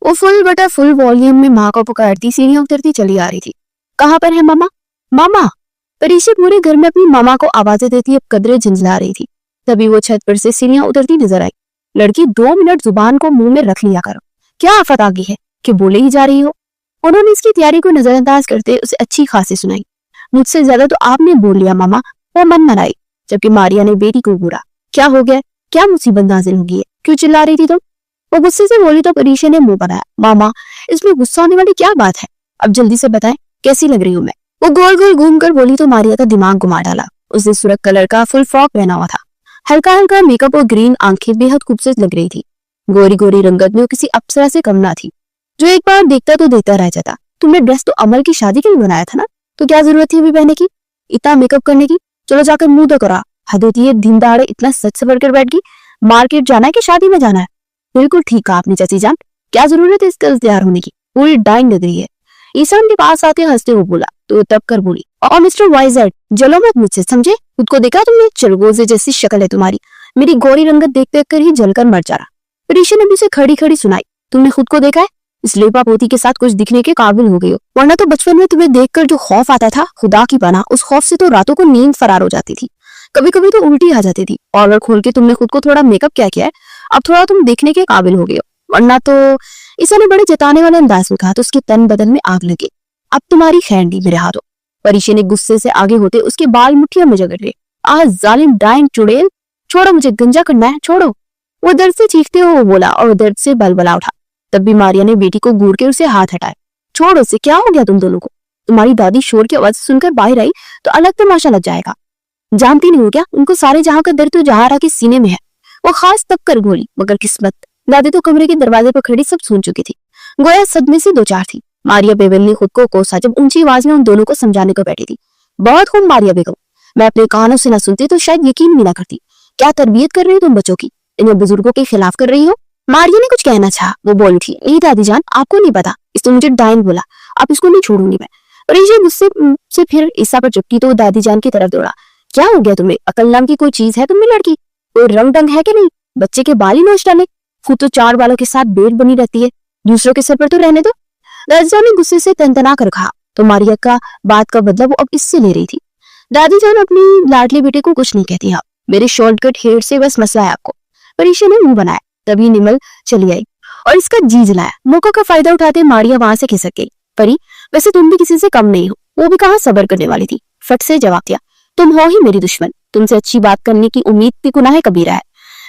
वो full volume में माँ को पुकारती सीढ़ियां उतरती चली आ रही थी। कहाँ पर है मामा, मामा। परीक्षा पूरे घर में अपनी मामा को आवाजें देती अब कदरे झंझला रही थी। तभी वो छत पर से सीढ़ियां उतरती नजर आई। लड़की 2 मिनट जुबान को मुंह में रख लिया करो, क्या आफत आ गई है कि बोले ही जा रही हो। उन्होंने इसकी तैयारी को नजरअंदाज करते उसे अच्छी खासी सुनाई। मुझसे ज्यादा तो आपने बोल लिया मामा, वो मन मनाई। जबकि मारिया ने बेटी को घूरा, क्या हो गया, क्या मुसीबत नाजिल हो गई है, क्यों चिल्ला रही थी तुम। वो गुस्से से बोली तो परीक्षा ने मुंह बनाया, मामा इसमें गुस्सा होने वाली क्या बात है, अब जल्दी से बताएं कैसी लग रही हूँ मैं। वो गोल गोल घूम कर बोली तो मारिया का दिमाग घुमा डाला। उसने सुर्ख कलर का फुल फ्रॉक पहना हुआ था, हल्का हल्का मेकअप और ग्रीन आंखें बेहद खूबसूरत लग रही थी। गोरी गोरी रंगत में वो किसी अप्सरा से कम ना थी, जो एक बार देखता तो देखता रह जाता। तुमने ड्रेस तो अमल की शादी के लिए बनाया था ना, तो क्या जरूरत थी अभी पहनने की, इतना मेकअप करने की। चलो जाकर मुंह धो करा, हद होती है, दिन दहाड़े इतना सच सवर कर बैठ गई। मार्केट जाना है कि शादी में जाना है। बिल्कुल ठीक कहा आपने चाची जान, क्या जरूरत है इसका तैयार होने की, पूरी डाइंग लग रही है। ईसा उनके पास आते हंसते हुए बोला तो तब कर बोली, और मिस्टर वाइजर जलो मत मुझसे, समझे, खुद को देखा तुमने, चलगोजे जैसी शक्ल है तुम्हारी, मेरी गोरी रंगत देख देख कर ही जलकर मर जा रहा। परीक्षा ने भी उसे खड़ी खड़ी सुनाई, तुमने खुद को देखा है, इस लेपा पोती के साथ कुछ दिखने के काबिल हो गई हो, वरना तो बचपन में तुम्हें देखकर जो खौफ आता था, खुदा की पनाह, उस खौफ से तो रातों को नींद फरार हो जाती थी, कभी कभी तो उल्टी आ जाती थी। और खोल के तुमने खुद को थोड़ा मेकअप क्या किया है, अब थोड़ा तुम देखने के काबिल हो गए हो, वरना तो। ईसा ने बड़े जताने वाले अंदाज में कहा तो उसके तन बदन में आग लगे। अब तुम्हारी खैर नहीं मेरे हाथों। परीक्षा ने गुस्से से आगे होते उसके बाल मुट्ठियों में जकड़ लिए, जालिम डाइंग चुड़ैल, छोड़ो मुझे, गंजा करना है, छोड़ो। वो दर्द से चीखते हुए बोला और दर्द से बलबला उठा। तब भी मारिया ने बेटी को घूर के उसे हाथ हटाया, छोड़ो उसे, क्या हो गया तुम दोनों को। तुम्हारी दादी शोर की आवाज सुनकर बाहर आई तो अलग तमाशा लग जाएगा, जानती नहीं हो क्या, उनको सारे जहां का दर्द तो जहारा के सीने में है। वो खास तब कर बोली, मगर किस्मत, दादी तो कमरे के दरवाजे पर खड़ी सब सुन चुकी थी, गोया सदमे से 2-4 थी। मारिया बेगम ने खुद को कोसा जब ऊंची आवाज में उन दोनों को समझाने को बैठी थी। बहुत खूब मारिया बेगम, मैं अपने कानों से न सुनती तो शायद यकीन भी ना करती। क्या तरबियत कर रही हो तुम बच्चों की, इन्हें बुजुर्गों के खिलाफ कर रही हो। मारिया ने कुछ कहना चाहा, वो बोल उठी, नहीं दादी जान, आपको नहीं पता, इसने मुझे डाइन बोला, आप इसको नहीं छोड़ूंगी मैं। परीक्षा गुस्से से फिर ईसा पर चुपकी तो दादी जान की तरफ दौड़ा, क्या हो गया तुम्हें, अकल नाम की कोई चीज है तुम में लड़की, कोई रंग ढंग है कि नहीं, बच्चे के बाल ही नोच डाले, खुद तो 4 बालों के साथ बेट बनी रहती है, दूसरों के सर पर तो रहने दो। दादी जान ने गुस्से से तनतना कर कहा तो मारिया का बात का बदला वो अब इससे ले रही थी। दादी जान अपनी लाडली बेटे को कुछ नहीं कहती, हाँ मेरे शॉर्टकट हेयर से बस मसला है आपको। परीक्षा ने मुंह बनाया, तभी निमल चली आई और इसका जी जलाया। मौका का फायदा उठाते मारिया वहां से खिसक गई। परी वैसे तुम भी किसी से कम नहीं हो, वो भी कहाँ सबर करने वाली थी, फट से जवाब दिया, तुम हो ही मेरी दुश्मन, तुमसे अच्छी बात करने की उम्मीद भी गुनाह कबीरा है।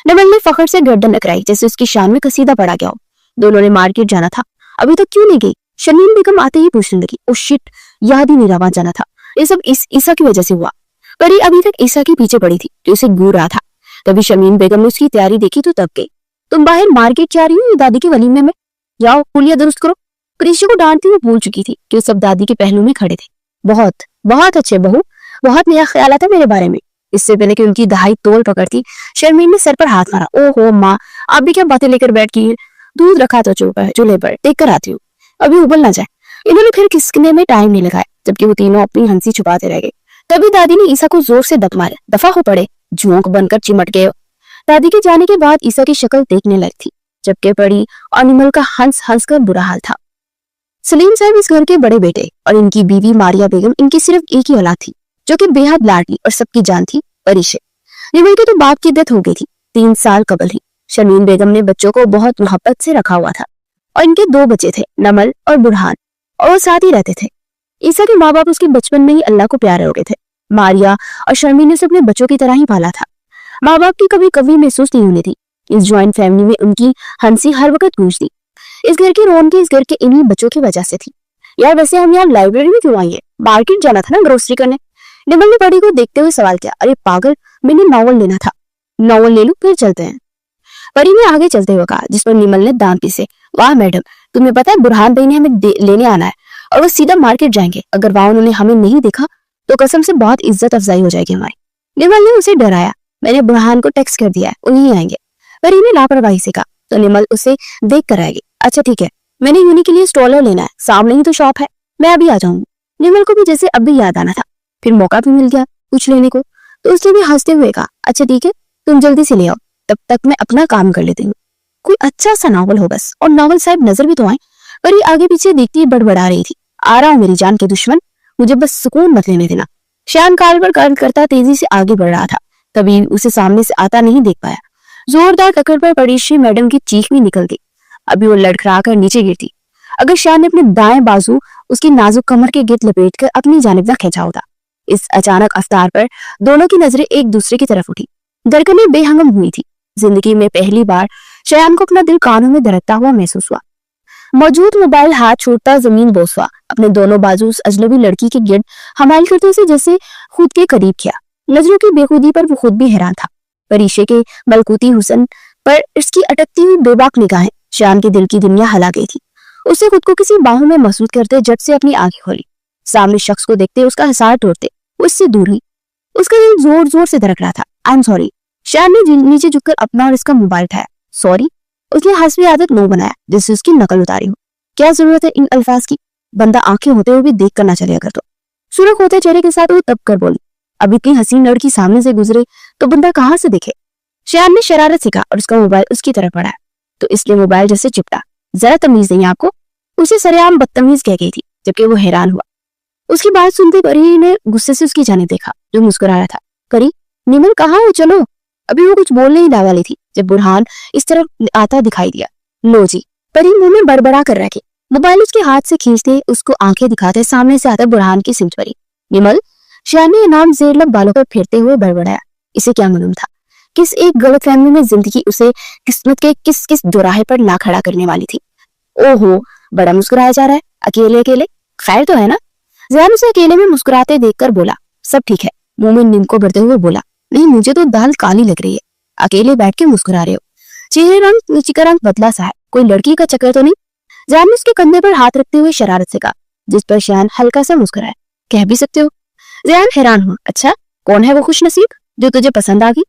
निमल ने फखर से गर्दन नकराई जैसे उसकी शान में कसीदा पड़ा गया हो। दोनों ने मार्केट जाना था, अभी तक क्यों नहीं गई। शर्मीन बेगम आते ही पूछने लगी, ओ शिट, याद ही नहीं रहा जाना था, ये सब ईसा की वजह से हुआ। परी अभी तक ईसा के पीछे पड़ी थी जो उसे घूर रहा था। तभी शर्मीन बेगम ने उसकी तैयारी देखी तो तब गई, तुम बाहर मार्केट जा रही हो दादी के वलीमे में, जाओ पुलिया दुरुस्त करो। परीक्षा को डांटती हुई भूल चुकी थी कि वो सब दादी के पहलू में खड़े थे। बहुत बहुत अच्छे बहू, बहुत नया ख्याल आता मेरे बारे में। इससे पहले कि उनकी दहाई तोल पकड़ती, शर्मीन ने सर पर हाथ मारा, ओहो माँ, आप भी क्या बातें लेकर बैठ गई है, दूध रखा तो चूल्हे पर, देख कर आती हूँ, अभी उबल ना जाए। इन्होंने फिर किसने में टाइम नहीं लगाया, जबकि वो तीनों अपनी हंसी छुपाते रह गए। तभी दादी ने ईसा को जोर से दत मारा, दफा हो पड़े, झोंक बनकर चिमट गए। दादी के जाने के बाद ईसा की शक्ल देखने लगी थी, जबकि पड़ी और निमल का हंस हंस कर बुरा हाल था। सलीम साहब इस घर के बड़े बेटे और इनकी बीवी मारिया बेगम इनकी सिर्फ एक ही औलाद थी, जो कि बेहद लाडली और सबकी जान थी, परीक्षा। निमल के तो बाप की डेथ हो गई थी 3 साल कबल ही। शर्मीन बेगम ने बच्चों को बहुत मोहब्बत से रखा हुआ था और इनके 2 बच्चे थे, नमल और बुरहान, और वो साथ ही रहते थे। ईसा के माँ बाप उसके बचपन में ही अल्लाह को प्यारे हो गए थे। मारिया और शर्मीन ने उसे अपने बच्चों की तरह ही पाला था। माँ बाप की कभी कभी महसूस नहीं होनी थी। इस ज्वाइंट फैमिली में उनकी हंसी हर वक्त गूंजती। इस घर की रौनक इस घर के इन्हीं बच्चों की वजह से थी। यार वैसे हम यहाँ लाइब्रेरी में क्यों आई है, मार्केट जाना था ना ग्रोसरी करने। निमल ने बड़ी को देखते हुए सवाल किया, अरे पागल, मैंने नॉवल लेना था, नॉवल ले लूं फिर चलते हैं। परी ने आगे चलते हुए कहा, जिस पर निमल ने दांत पीसे, वाह मैडम, तुम्हें पता है बुरहान भाई ने हमें लेने आना है और वो सीधा मार्केट जाएंगे, अगर वहां उन्होंने हमें नहीं देखा तो कसम से बहुत इज्जत अफजाई हो जाएगी हमारी। निमल ने उसे डराया, मैंने बुरहान को टेक्स्ट कर दिया है, उन्हीं आएंगे। परी ने लापरवाही से कहा तो निमल उसे देख कर आएगी। अच्छा ठीक है, मैंने यूनी के लिए स्टॉलर लेना है, सामने ही तो शॉप है, मैं अभी आ जाऊंगी। निमल को भी जैसे अब भी याद आना था, फिर मौका भी मिल गया कुछ लेने को, तो उसने भी हंसते हुए कहा, अच्छा ठीक है, तुम जल्दी से ले आओ, तब तक मैं अपना काम कर लेती हूँ। कोई अच्छा सा नॉवल हो बस, और नॉवल साहब नजर भी तो आए। परी आगे पीछे देखती बड़बड़ा रही थी, आ रहा हूँ मेरी जान के दुश्मन, मुझे बस सुकून मत लेने देना। श्यान काल पर काल करता तेजी से आगे बढ़ रहा था, तभी उसे सामने से आता नहीं देख पाया। जोरदार टक्कर पर पड़ी श्री मैडम की चीख भी निकल गई। अभी वो लड़खड़ा कर नीचे गिरती अगर श्यान ने अपने दाएं बाजू उसकी नाजुक कमर के गिर्द लपेटकर अपनी जानिब न खींचा होता। इस अचानक अवतार पर दोनों की नजरें एक दूसरे की तरफ उठी। धड़कनें बेहंगम हुई थी। जिंदगी में पहली बार श्यान को अपना दिल कानों में धड़कता हुआ महसूस हुआ। मौजूद मोबाइल हाथ छोड़ता जमीन बोस हुआ, अपने दोनों बाजू उस अजनबी लड़की के गिर्द हमाल करते उसे जैसे खुद के करीब किया। नजरों की बेखुदी पर वो खुद भी हैरान था। परीशे के मलकूती हुस्न पर इसकी अटकती हुई बेबाक निगाहें श्यान के दिल की दुनिया हिला गई थी। उसे खुद को किसी बाहों में महसूस करते जट से अपनी आंखें खोली। सामने शख्स को देखते उसका हिसार तोड़ते वो इससे दूर हुई। उसका दिल जोर जोर से धड़क रहा था। I am sorry. श्यान ने नीचे झुककर अपना और इसका मोबाइल उठाया। सॉरी? उसने हंसवी आदत नो बनाया जिससे उसकी नकल उतारी हो। क्या जरूरत है इन अल्फाज की? बंदा आंखें होते हुए भी देख कर ना चले अगर तो। सुरख होते चेहरे के साथ वो तब कर बोली, अब इतनी हसीन लड़की सामने से गुजरे तो बंदा कहाँ से दिखे? श्यान ने शरारत से कहा और उसका मोबाइल उसकी तरफ बढ़ाया तो इसलिए मोबाइल जैसे चिपटा। जरा तमीज नहीं आपको? उसे सरेआम बदतमीज कह गई थी, जबकि वो हैरान हुआ। उसकी बात सुनते परी ने गुस्से से उसकी जाने देखा जो मुस्कुरा रहा था। परी, निमल कहाँ हो? चलो। अभी वो कुछ बोलने ही वाली थी जब बुरहान इस तरफ आता दिखाई दिया। लो जी। परी मुंह में बड़बड़ा कर रखी, मोबाइल उसके हाथ से खींचते उसको आंखें दिखाते सामने से आता बुरहान की सिमट पड़ी। निमल? श्यान ने नाम जेरलब बालों पर फेरते हुए बड़बड़ाया। इसे क्या मालूम था किस एक गलतफहमी में जिंदगी उसे किस्मत के किस किस दुराहे पर ला खड़ा करने वाली थी। ओहो, बड़ा मुस्कुराया जा रहा है अकेले अकेले। खैर तो है ना? ज़ैन उसे अकेले में मुस्कुराते देखकर बोला, सब ठीक है। मुंह में नीम को भरते हुए बोला, नहीं मुझे तो दाल काली लग रही है, अकेले बैठ के मुस्कुरा रहे हो। चेहरे रंग नीचे का रंग बदला सा है, कोई लड़की का चक्कर तो नहीं? ज़ैन ने उसके कंधे पर हाथ रखते हुए शरारत से कहा, जिस पर श्यान हल्का सा मुस्कुराया। कह भी सकते हो। ज़ैन हैरान हुआ, अच्छा कौन है वो खुश नसीब जो तुझे पसंद आ गई?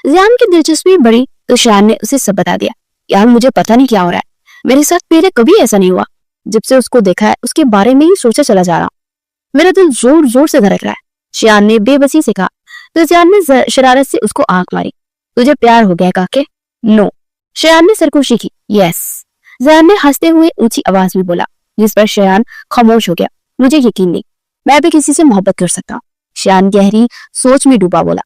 ज़ैन की दिलचस्पी बढ़ी तो श्यान ने उसे सब बता दिया। यार मुझे पता नहीं क्या हो रहा है, मेरे साथ पहले कभी ऐसा नहीं हुआ। जब से उसको देखा है उसके बारे में ही सोचा चला जा रहा, मेरा दिल जोर जोर से धड़क रहा है। श्यान ने बेबसी से कहा तो ज़ैन ने शरारत से उसको आंख मारी। तुझे प्यार हो गया काके? नो। श्यान ने सरकोशी की। यस। ज़ैन ने हंसते हुए ऊंची आवाज में बोला, जिस पर श्यान खामोश हो गया। मुझे यकीन नहीं मैं भी किसी से मोहब्बत कर सकता हूँ। श्यान गहरी सोच में डूबा बोला,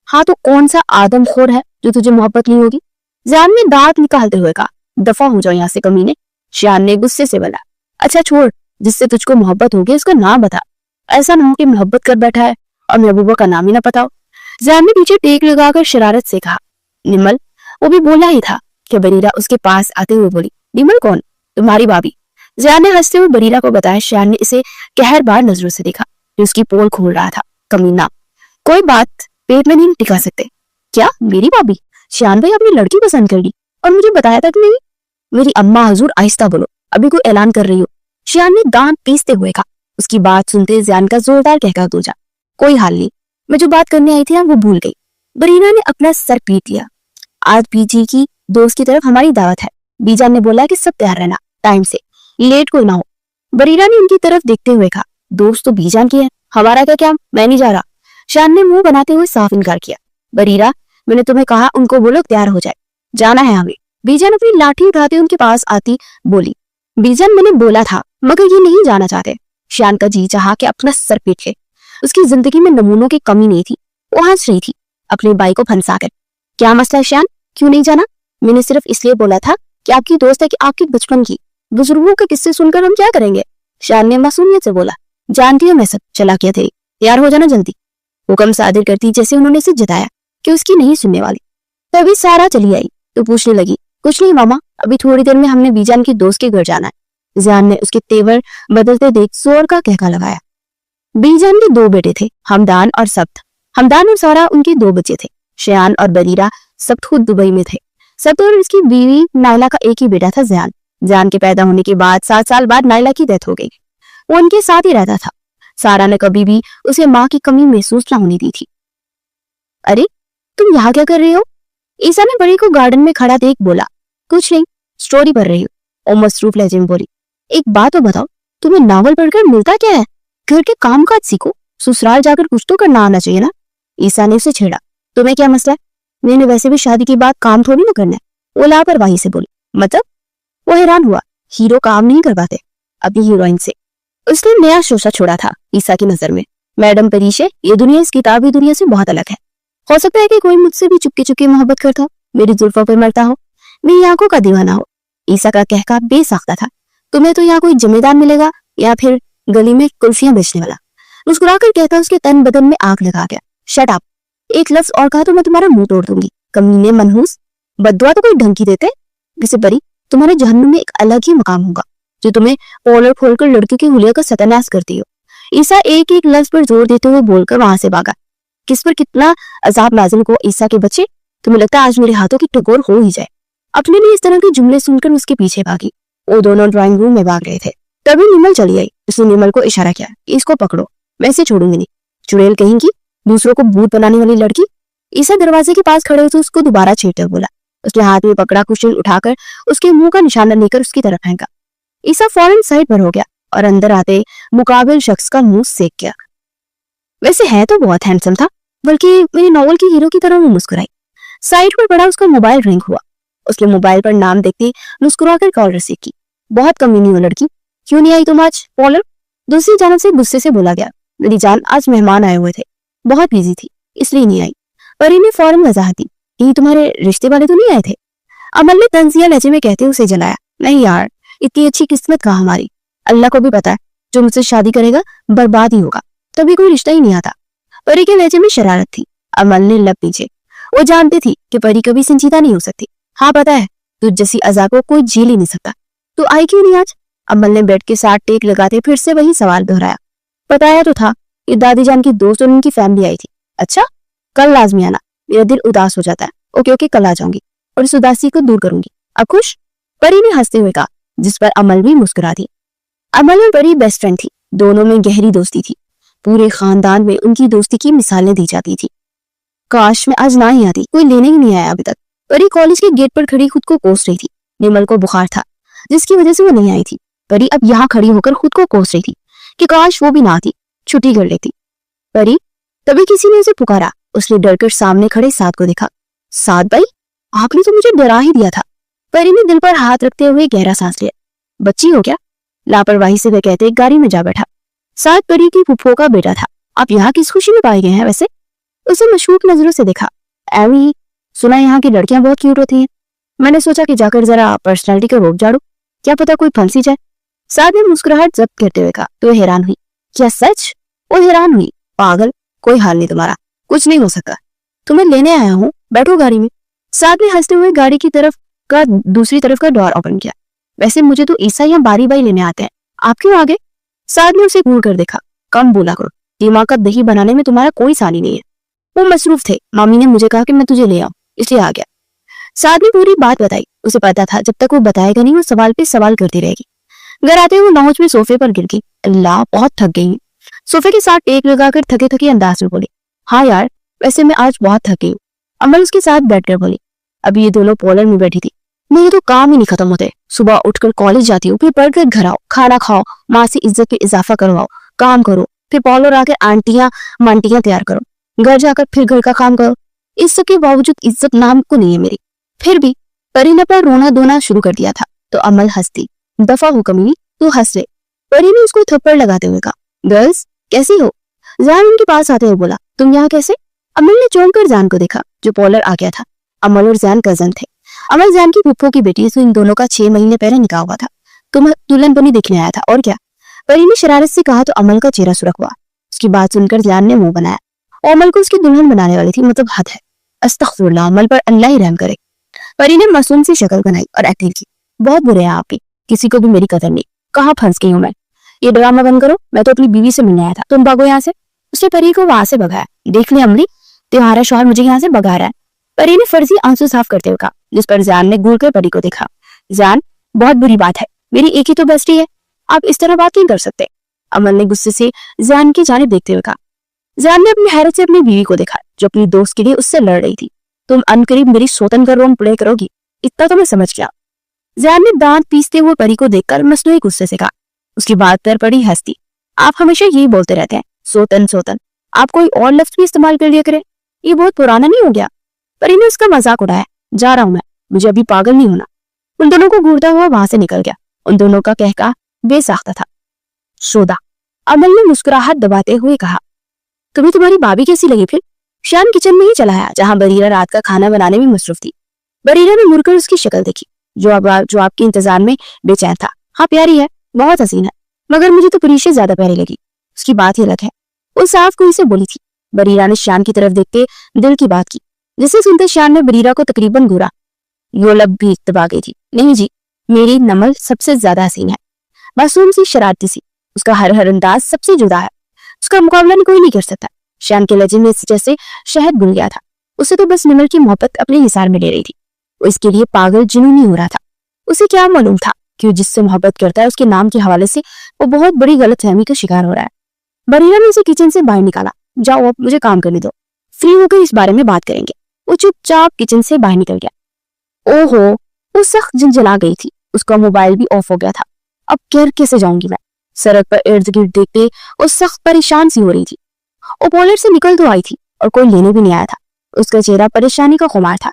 हाँ तो कौन सा आदमखोर है जो तुझे मोहब्बत नहीं होगी? ज़ैन ने दांत निकालते हुए कहा, दफा हो जाओ यहाँ से कमीने। श्यान ने गुस्से से बोला, अच्छा छोड़, जिससे तुझको मोहब्बत होगी उसका नाम बता। ऐसा ना हो कि मोहब्बत कर बैठा है और महबूबा का नाम ही ना पता हो। ज़ैन ने पीछे टेक लगाकर शरारत से कहा, निमल। वो भी बोला ही था कि बरीरा उसके पास आते हुए बोली, निमल कौन? तुम्हारी भाभी। ज़ैन ने हंसते हुए बरीरा को बताया। श्यान ने इसे कहरबार नजरों से देखा जो उसकी पोल खोल रहा था। कमीना, कोई बात पेट में नहीं टिका सकते। क्या मेरी भाभी? श्यान भाई अपनी लड़की पसंद कर ली और मुझे बताया तक नहीं? मेरी अम्मा हजूर, आहिस्ता बोलो, अभी कोई ऐलान कर रही हो। श्यान ने दांत पीसते हुए कहा। उसकी बात सुनते ज़ैन का जोरदार कहका गूंजा, कोई हाल नहीं, मैं जो बात करने आई थी ना वो भूल गई। बरीना ने अपना सर पीट लिया। आज बीजी की दोस्त की तरफ हमारी दावत है। बीजान ने बोला कि सब तैयार रहना, टाइम से, लेट कोई ना हो। बरीना ने उनकी तरफ देखते हुए कहा, दोस्त तो बीजान की है, हमारा क्या? मैं नहीं जा रहा। श्यान ने मुंह बनाते हुए साफ इनकार किया। बरीरा, मैंने तुम्हें कहा उनको बोलो तैयार हो जाए, जाना है हमें। बीजान अपनी लाठी उठाते उनके पास आती बोली, बीजान मैंने बोला था मगर ये नहीं जाना चाहते। श्यान का जी चाहा कि अपना सर पीट ले। उसकी जिंदगी में नमूनों की कमी नहीं थी। वो हंस रही थी अपने भाई को फंसाकर। क्या मसला है श्यान, क्यों नहीं जाना? मैंने सिर्फ इसलिए बोला था कि आपकी दोस्त है कि आपकी बचपन की, बुजुर्गों के किस्से सुनकर हम क्या करेंगे? श्यान ने मासूमियत से बोला, जानती हूँ मैं सब चला किया थे, तैयार हो जाना जल्दी। हुक्म सादिर करती जैसे उन्होंने इसे जताया कि उसकी नहीं सुनने वाली। तभी सारा चली आई तो पूछने लगी, कुछ नहीं मामा, अभी थोड़ी देर में हमने बीजान की दोस्त के घर जाना है। ज़ैन ने उसके तेवर बदलते देख जोर का कहका लगाया। बीजान के दो बेटे थे, हमदान और सब्त। हमदान और सारा उनके दो बच्चे थे। श्यान और बरीरा सब्त खुद दुबई में थे। सब्त और उसकी बीवी नायला का एक ही बेटा था ज़ैन। ज़ैन के पैदा होने के बाद 7 साल बाद नायला की डेथ हो गई। वो उनके साथ ही रहता था। सारा ने कभी भी उसे माँ की कमी महसूस न होने दी थी। अरे तुम यहाँ क्या कर रही हो? ईसा ने बड़ी को गार्डन में खड़ा देख बोला, कुछ नहीं, स्टोरी पढ़ रही हूँ। ओ मसरूफ लहजे में बोली, एक बात तो बताओ, तुम्हें नावल पढ़कर मिलता क्या है? घर के काम काज सीखो, ससुराल जाकर कुछ तो करना आना चाहिए ना। ईसा ने उसे छेड़ा, तुम्हें क्या मसला है? मैंने वैसे भी शादी की बात काम थोड़ी ना करना है। वो लापरवाही से बोली, मतलब? वो हैरान हुआ, हीरो काम नहीं कर पाते अपनी हीरोइन से। उसने नया शोशा छोड़ा था ईसा की नजर में। मैडम परीशे, ये दुनिया इस किताबी दुनिया से बहुत अलग है। हो सकता है कि कोई मुझसे भी चुपके चुपके मोहब्बत करता हो, मेरी जुल्फों पर मरता हो, मेरी आंखों का दीवाना हो। ईसा का कहका बेसाख्ता था। तुम्हें तो यहाँ कोई जमींदार मिलेगा या फिर गली में कुल्फियां बेचने वाला। मुस्कुराकर कहता उसके तन बदन में आग लगा गया। शट अप, एक लफ्ज और कहा तो मैं तुम्हारा मुंह तोड़ दूंगी। कमीने मनहूस, बद्दुआ तो कोई ढंग की देते। वैसे परी, तुम्हारे जहन्नुम में एक अलग ही मकाम होगा जो तुम्हें पोलर खोलकर लड़की की हुलिया का सत्यानाश करती हो। ईसा एक एक लफ्ज पर जोर देते हुए बोलकर वहां से भागा। किस पर कितना अजाब नाज़िल को ईसा के बच्चे, तुम्हें लगता है आज मेरे हाथों की टकोर हो ही जाए। अपने लिए इस तरह के जुमले सुनकर उसके पीछे भागी। वो दोनों ड्राइंग रूम में भाग रहे थे। तभी निर्मल चली आई। उसने निर्मल को इशारा किया, इसको पकड़ो, मैं इसे छोड़ूंगी नहीं। चुड़ैल कहेंगी, दूसरों को भूत बनाने वाली लड़की। ईसा दरवाजे के पास खड़े होकर उसको दोबारा छेड़ते बोला। उसने हाथ में पकड़ा कुशन उठाकर उसके मुंह का निशाना लेकर उसकी तरफ फेंका। ईसा फौरन साइड पर हो गया और अंदर आते मुकाबिल शख्स का मुंह सेक गया। वैसे है तो बहुत हैंडसम था, बल्कि मेरी नॉवल की हीरो की तरह वो मुस्कुराई। साइड पर पड़ा उसका मोबाइल रिंग हुआ। उसने मोबाइल पर नाम देखते मुस्कुराकर कॉल रिसीव की। बहुत कमीनी हो लड़की, क्यों नहीं आई तुम आज पॉलर? दूसरी जानब से गुस्से से बोला गया। मेरी जान, आज मेहमान आए हुए थे, बहुत बिजी थी इसलिए नहीं आई। परी ने फौरन वजाहत दी, ये तुम्हारे रिश्ते वाले तो नहीं आए थे? अमल ने तंजिया लहजे में कहते उसे जलाया। नहीं यार, इतनी अच्छी किस्मत कहाँ हमारी। अल्लाह को भी पता है जो मुझसे शादी करेगा बर्बाद ही होगा, तभी कोई रिश्ता ही नहीं आता। परी के लहजे में शरारत थी। अमल ने लब पीछे। वो जानती थी कि परी कभी संजीदा नहीं हो सकती। हाँ पता है, तुझ जैसी अज़ा को कोई झेल ही नहीं सकता। तू आई क्यों नहीं आज? अमल ने बेड के साथ टेक लगाते फिर से वही सवाल दोहराया। बताया तो था, ये दादी जान की दोस्त और उनकी फैमिली आई थी। अच्छा, कल लाजमी आना, मेरा दिल उदास हो जाता है। ओके ओके, कल आ जाऊंगी और इस उदासी को दूर करूंगी। अब खुश? परी ने हंसते हुए कहा, जिस पर अमल भी मुस्कुरा दी। अमल और परी बेस्ट फ्रेंड थी, दोनों में गहरी दोस्ती थी। पूरे खानदान में उनकी दोस्ती की मिसालें दी जाती थी। काश मैं आज ना ही आती, कोई लेने ही नहीं आया अभी तक। परी कॉलेज के गेट पर खड़ी खुद को कोस रही थी। निर्मल को बुखार था जिसकी वजह से वो नहीं आई थी। परी अब यहाँ खड़ी होकर खुद को कोस रही थी कि काश वो भी ना आती, छुट्टी कर लेती। परी, तभी किसी ने उसे पुकारा। उसने डरकर सामने खड़े साद को देखा। साद भाई, आपने तो मुझे डरा ही दिया था। परी ने दिल पर हाथ रखते हुए गहरा सांस लिया। बच्ची हो क्या? लापरवाही से वह कहते गाड़ी में जा बैठा। साद परी की फुफ्फो का बेटा था। आप यहाँ किस खुशी में पाए गए हैं वैसे? उसे मशकूक नजरों से देखा। एवी, सुना यहाँ की लड़कियां बहुत क्यूट होती हैं। मैंने सोचा कि जाकर जरा पर्सनालिटी का रोक झाड़ू, क्या पता कोई फंसी जाए। साद ने मुस्कुराहट जब्त करते हुए कहा। तो हैरान हुई। क्या सच? वो हैरान हुई। पागल, कोई हाल नहीं तुम्हारा, कुछ नहीं हो सकता। तुम्हें लेने आया हूँ, बैठो गाड़ी में। साद ने हंसते हुए गाड़ी की तरफ का दूसरी तरफ का डोर ओपन किया। वैसे मुझे तो ईसा या बारी बाई लेने आते हैं, आप क्यों आगे? साद ने उसे घूर कर देखा। कम बोला करो, दिमाग का दही बनाने में तुम्हारा कोई सानी नहीं है। वो मसरूफ थे, मामी ने मुझे कहा कि मैं तुझे ले आऊं, इसलिए आ गया। साद ने पूरी बात बताई। उसे पता था जब तक वो बताएगा नहीं वो सवाल पे सवाल करती रहेगी। घर आते हुए नौज में सोफे पर गिर गई। अल्लाह, बहुत थक गई। सोफे के साथ टेक लगाकर थके थके अंदाज में बोली, हाँ यार, वैसे मैं आज बहुत थक गई हूँ। अमल उसके साथ बैठकर बोली। अभी ये दोनों पॉलर में बैठी थी। मेरे तो काम ही नहीं खत्म होते। सुबह उठकर कॉलेज जाती हूँ, फिर पढ़कर घर आओ, खाना खाओ, माँ से इज्जत पे इजाफा करवाओ, काम करो, फिर पॉलर आकर आंटियां मांटियां तैयार करो, घर जाकर फिर घर का काम करो। इस सब के बावजूद इज्जत नाम को नहीं है मेरी। फिर भी परी ने पर रोना धोना शुरू कर दिया था तो अमल हंसती। दफा हो कमीनी, तू हंस ले। परी ने उसको थप्पड़ लगाते हुए कहा, गर्ल्स कैसी हो? जान उनके पास आते हुए बोला, तुम यहाँ कैसे? अमल ने चौंक कर जान को देखा जो पॉलर आ गया था। अमल और जान कजन थे। अमल जान की फुफ्फो की बेटी, तो इन दोनों का 6 महीने पहले निकाह हुआ था। तुम दुल्हन बनी देखने आया था और क्या? परी ने शरारत से कहा तो अमल का चेहरा सुरख हुआ। उसकी बात सुनकर जान ने मुंह बनाया। अमल को उसकी दुल्हन बनाने वाली थी, मतलब हद है। अस्तगफुरुल्लाह, अमल पर अल्लाह ही रहम करे। परी ने मासूम सी शक्ल बनाई और एक्टिंग की। बहुत बुरे हैं आपकी, किसी को भी मेरी कदर नहीं। कहाँ फंस गई हूँ मैं? ये ड्रामा बंद करो, मैं तो अपनी बीवी से मिलने आया था, तुम भागो यहाँ से। उसने परी को वहां से भगाया। देख ले अमली, तुम्हारा शौहर मुझे यहाँ से भगा रहा है। परी ने फर्जी आंसू साफ करते हुए कहा, जिस पर जान ने घूर कर परी को देखा। जान, बहुत बुरी बात है, मेरी एक ही तो बेस्टी है, आप इस तरह बात नहीं कर सकते। अमल ने गुस्से से जान की जानिब देखते हुए कहा। जान ने अपनी हैरत से अपनी बीवी को देखा जो अपनी दोस्त के लिए उससे लड़ रही थी। तुम अनकरीब मेरी सोतन का रोम प्ले करोगी, इतना तो मैं समझ गया। जान ने दांत पीसते हुए परी को देखकर मसनूई गुस्से से कहा। उसकी बात पर परी हंसती। आप हमेशा यही बोलते रहते हैं, सोतन सोतन, आप कोई और लफ्ज भी इस्तेमाल कर लिया करें, ये बहुत पुराना नहीं हो गया? परी ने उसका मजाक उड़ाया। जा रहा हूं मैं, मुझे अभी पागल नहीं होना। उन दोनों को घूरता हुआ वहां से निकल गया। उन दोनों का कहका बेसाख्ता था। श्रोदा, अमल ने मुस्कुराहट दबाते हुए कहा, तुम्हें तुम्हारी भाभी कैसी लगी फिर? शान किचन में ही चला आया जहां बरीरा रात का खाना बनाने में मसरूफ थी। बरीरा ने मुड़कर उसकी शक्ल देखी, जो आपके इंतजार में बेचैन था। हाँ, प्यारी है, बहुत हसीन है, मगर मुझे तो परीशे ज्यादा प्यारी लगी। उसकी बात ही अलग है, वो साफ कोई से बोली थी। बरीरा ने शान की तरफ देखते दिल की बात की, जिसे सुनते शान ने बरीरा को तकरीबन घूरा। यो लब भी दबा गई थी। नहीं जी, मेरी नमल सबसे ज्यादा हसीन है, मासूम सी, शरारती सी, उसका हर अंदाज सबसे जुदा है, उसका मुकाबला कोई नहीं कर सकता। शान के लहजे में जैसे शहद घुल गया था। उसे तो बस निमल की मोहब्बत अपने हिसार में ले रही थी। वो इसके लिए पागल जुनूनी हो रहा था। उसे क्या मालूम था कि जिससे मोहब्बत करता है उसके नाम के हवाले से वो बहुत बड़ी गलतफहमी का शिकार हो रहा है। बरीरा ने उसे किचन से बाहर निकाला। जाओ, अब मुझे काम करने दो, फ्री होकर इस बारे में बात करेंगे। वो चुपचाप किचन से बाहर निकल गया। ओहो, वो सख्त झंझला गई थी। उसका मोबाइल भी ऑफ हो गया था। अब घर कैसे जाऊंगी मैं? सड़क पर इर्द गिर्द देखते वो सख्त परेशान सी हो रही थी। वो पॉलर से निकल तो आई थी और कोई लेने भी नहीं आया था। उसका चेहरा परेशानी का खुमार था।